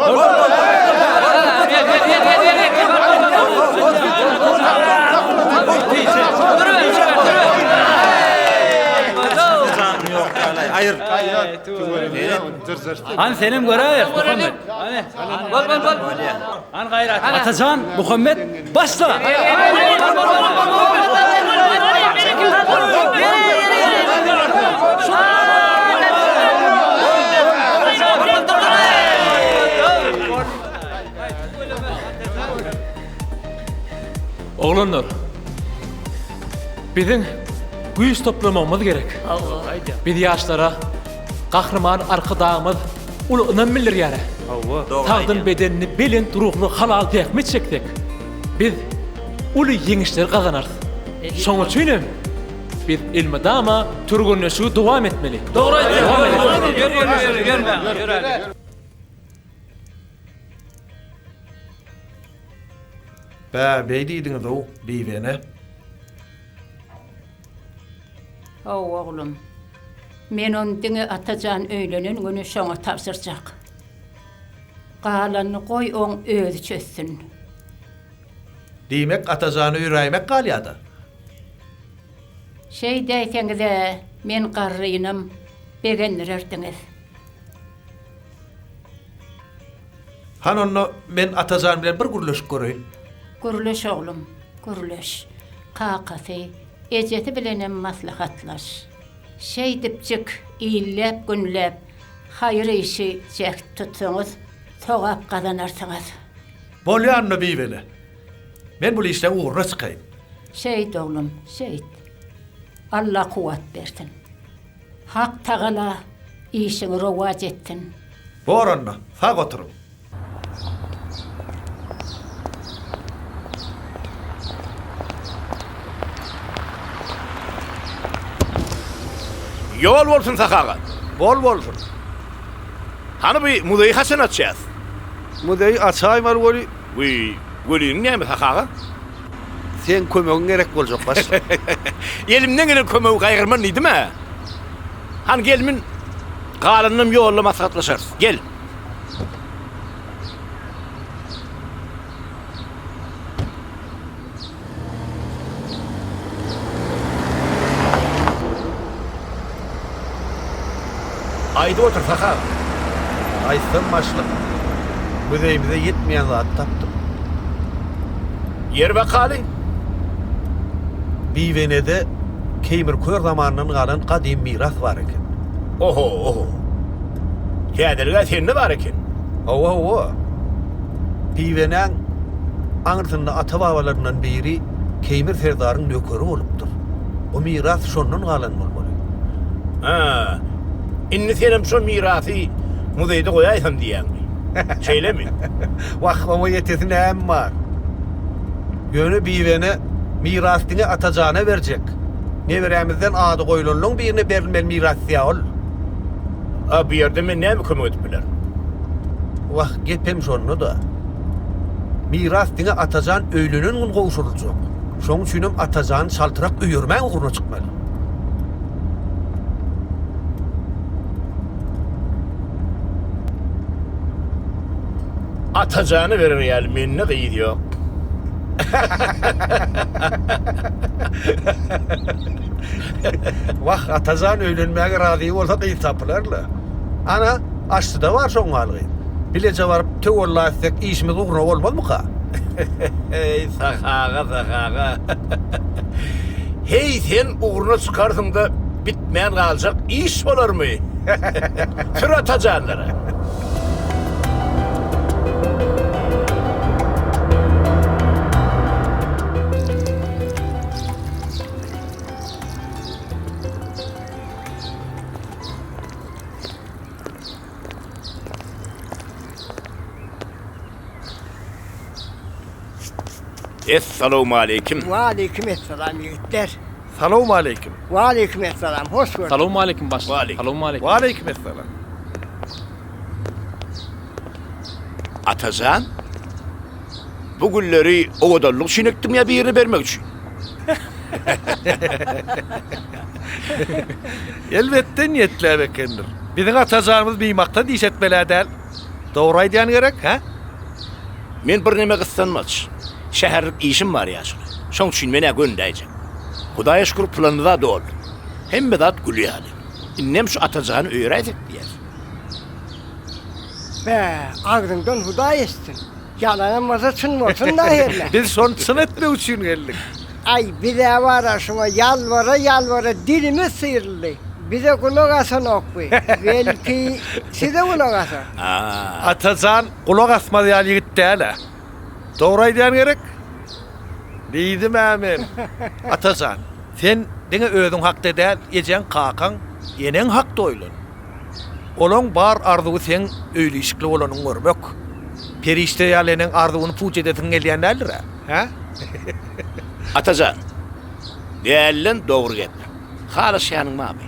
Hayır. An senin görev Muhammed. An gayret. Atacan, Muhammed, başla. Oğlanlar, bizim güýç toplamamız gerek. Allah haydi. Biz yaşlara kahraman arkadağımız ulu ınan bilir yara. Tağdın bedenini belin ruhunu halal tekmet çektik. Biz ulu yeňişler kazanarız. Şoň üçin biz ilmi dama türgünleşigi dowam etmeli. Doğru aytdy. Beýdiňiz o biwene. Oğlum, men on diňe Atajan öýlenen güni şoňa tapşyrjak. Galanyny goý oň özü çözsün. Diýmek Atajany ýüreğime galýada. Şey diýseňiz, men garrynam begenler ertiňiz. Han onu men Atajan bilen bir gurleşik görýin. Gurleş oğlum, gurleş. Kakasy, ejeti bilenem maslahatlaş. Şey dipçik, iýillep, günlep, hayır işi jek tutsaňyz, sogap kazanarsyňyz. Bolýanmy biwene? Men bu işden uğurna çykaýyn. Şehit oğlum, şehit. Allah kuvat bersin. Hak Tagala işini rovac ettin. Boranna, sag oturun. Yol bolsun sakağa. Bol bolsun. Hani bir mudeyi hasen açacağız. Mudeyi açayım argoli. Gölüğün ne mi sakağa? Sen kömeğin gerek boljak baş. Elimden gelen kömeği kaygırman neydi mi? Hani gelmin kalanım yolla maslahatlaşarız. Gel. Haydi otur sakağa. Aysın başlık. Müdeyimize yetmeyen zat taptım. Yer bakali. Biwenede Keymir kör zamanından galan kadim miras var eken. Oho. Käderge sende var eken. Oho. Biwenen aňyrsynda ata babalarından biri Keymir serdaryň nökeri bolupdyr. O miras şondan galan bolmaly. Ha. Inni senem şu mirasy muzeyde koyaysam diýäňmi? Şeýle mi? Wagtama yetesin emma. Gönü biwene mirasyny Atajana berjek. Neberemizden ady goýulanlaryň birine berilmeli miras ýaul. A bu ýerde men näme kömek edip biler? Wah, gepem şonu da. Miras diňe Atajan öýlenen gün gowşuryljak. Şoň üçin Atajan şaltyrak öýürmän uguruna çykmaly. Atajanı verir ýaly menne gyýdy ýok. Wah, Atajan öýlenmäge razy bolsa gyýy tapylarlar. Ana, aşdyda bar şoň galygy. Bilece barıp töwella etsek işimiz uguruna bolmazmy ka? Hey sakağa. Hey sen uguruna çıkarsyň da bitmeýän galjak iş bolarmy? Tür Atajanlara. Esselamu aleyküm. Ve aleyküm esselam yiğitler. Salamu aleyküm. Ve aleykümselam. Hoş gördük. Salamu aleyküm baş. Salamu aleyküm. Ve aleykümselam. Atazan, bu gülleri o kadarlık şinektim ya bir yerine vermek için. Elbette niyetler ekendir. Bizim atacağımız miymakta diş etmeler değil. Doğru diyen gerek, ha? Men bir neme kıstanmaz. Şehirlik işim var ya şunu. Şoň üçin mene göndäjek. Hudaýa şükür planı da dol. Hemme zat gülýärdi. Innem şu atacağını öýräýdik diýer. Be, ağzından huda estin. Yalanamasa çınmasın da herle. Biz son çın etme üçün geldik. Ay bir de var aşıma yalvara dilimiz sıyrıldı. Bize kulak asan okby. Belki size kulak asan. Atacağın kulak asmadı ya yigit değil ha. Doğru diyen gerek. Deydim amin. Atacağın, sen dine özün hakta değil, ecen kakan, enen hakta oylun. Olan bar arzuğu sen öylüşikli olanın görmek. Perişte yalenin arzuğunu puç edetin geliyen nedir ha? Atacağın, değerlen doğru gep. Halis yanın mami.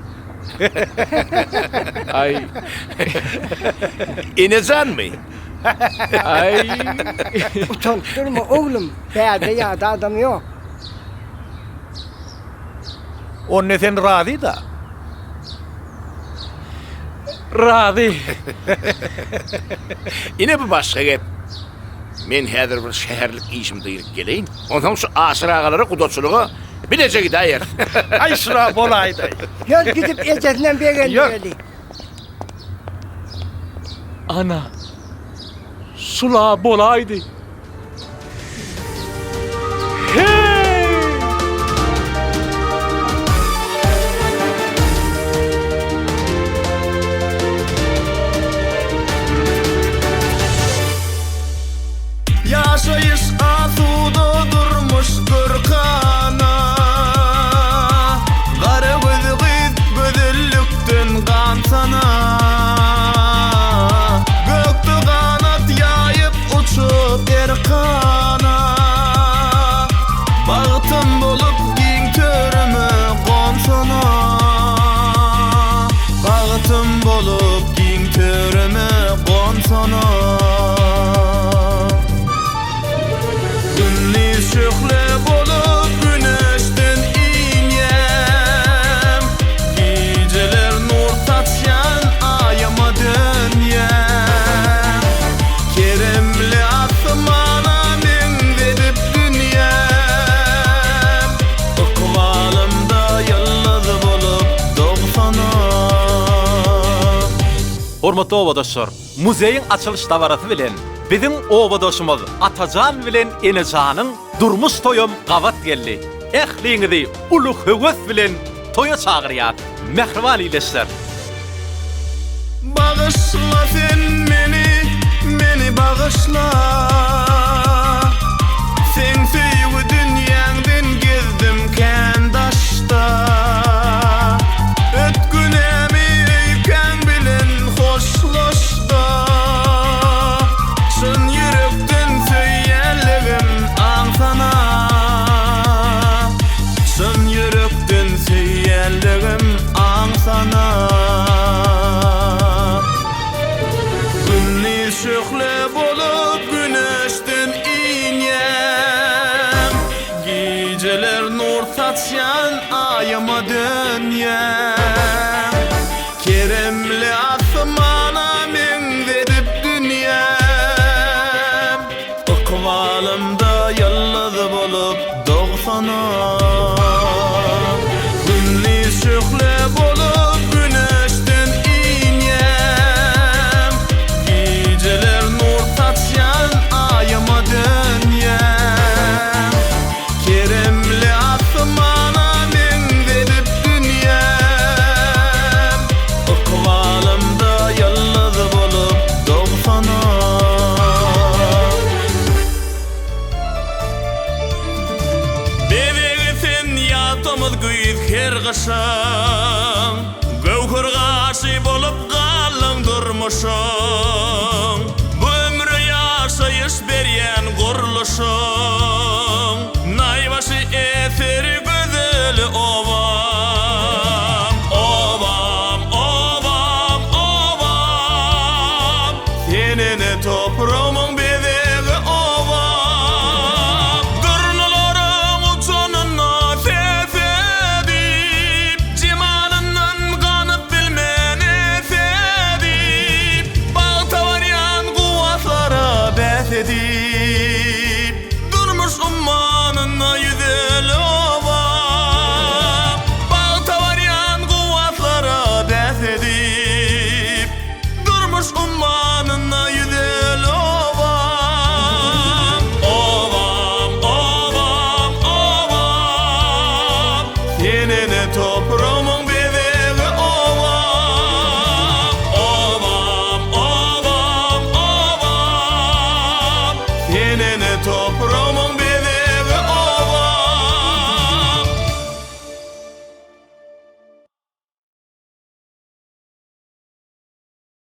Ay. İnezan mı? Ay. Utanıp durma oğlum. Beyade yağda adam yok. Onun sen razı da. Razı. Yine bir başka gep. Men häzir bir şäherlik işim diýip geleýin. Ondan şu aşyr agalara kudaçylygy bilece gidaýar. Ay şura bolaýdy. Yol gidip ecesinden beğenmeli. Ana. Sula bolaydı. Yaşayış asuda durmuş gırkana Gara gözü gözüllükten gansana Göktü kanat yayıp uçup erkana Bağıtım bolup giň törümü gonsana Bağıtım bolup giň törümü gonsana Şöhle bolup güneşten inyem Geceler nur taşyan ayama dönyem Keremli asmana men verip dünyem Okvalımda yalnız bolup doğsana Hormatly owadoşlar, muzeyin açılış dawarasy bilen bizim owadoşumyz Atajan bilen Enejanyň durmuş toyum gavat geldi. Ähliňizi uluk höwes bilen toya çagyrýar. Mehriban ileşler. Bağışla sen meni bağışla Sen süýügi dünýäňden gezdim kendaşda Ötkünemi öýken bilen hoşlaşda Şun yürekden söýýärligim aňsana Şun yürekden söýýärligim aňsana Şöhle bolup güneşten inyem Geceler nur taşyan ayama dönyem Keremli asmana men verip dünyem Okvalımda yalnız bolup doğsana Günni şöhle bolup güneşten inyem Geceler nur taşyan ayama dönyem Keremli asmana men verip dünyem Okvalımda yalnız bolup doğsana Bebegi sen yatomuz güýüz her gaşam Gowhur gaşy bolup galyň durmuşam Bu ömrü yaşayış berýän gurluşam Naýbaşy eseri gözeli Enene toprağımın bedeği ova Gırnaların uçanına ses edip Cimanından kanıp bilmen edip Bağta varyan kuvvetlara beth edip Durmuş ummanına yüzeli ova Bağta varyan kuvvetlara beth edip Durmuş ummanına yüzeli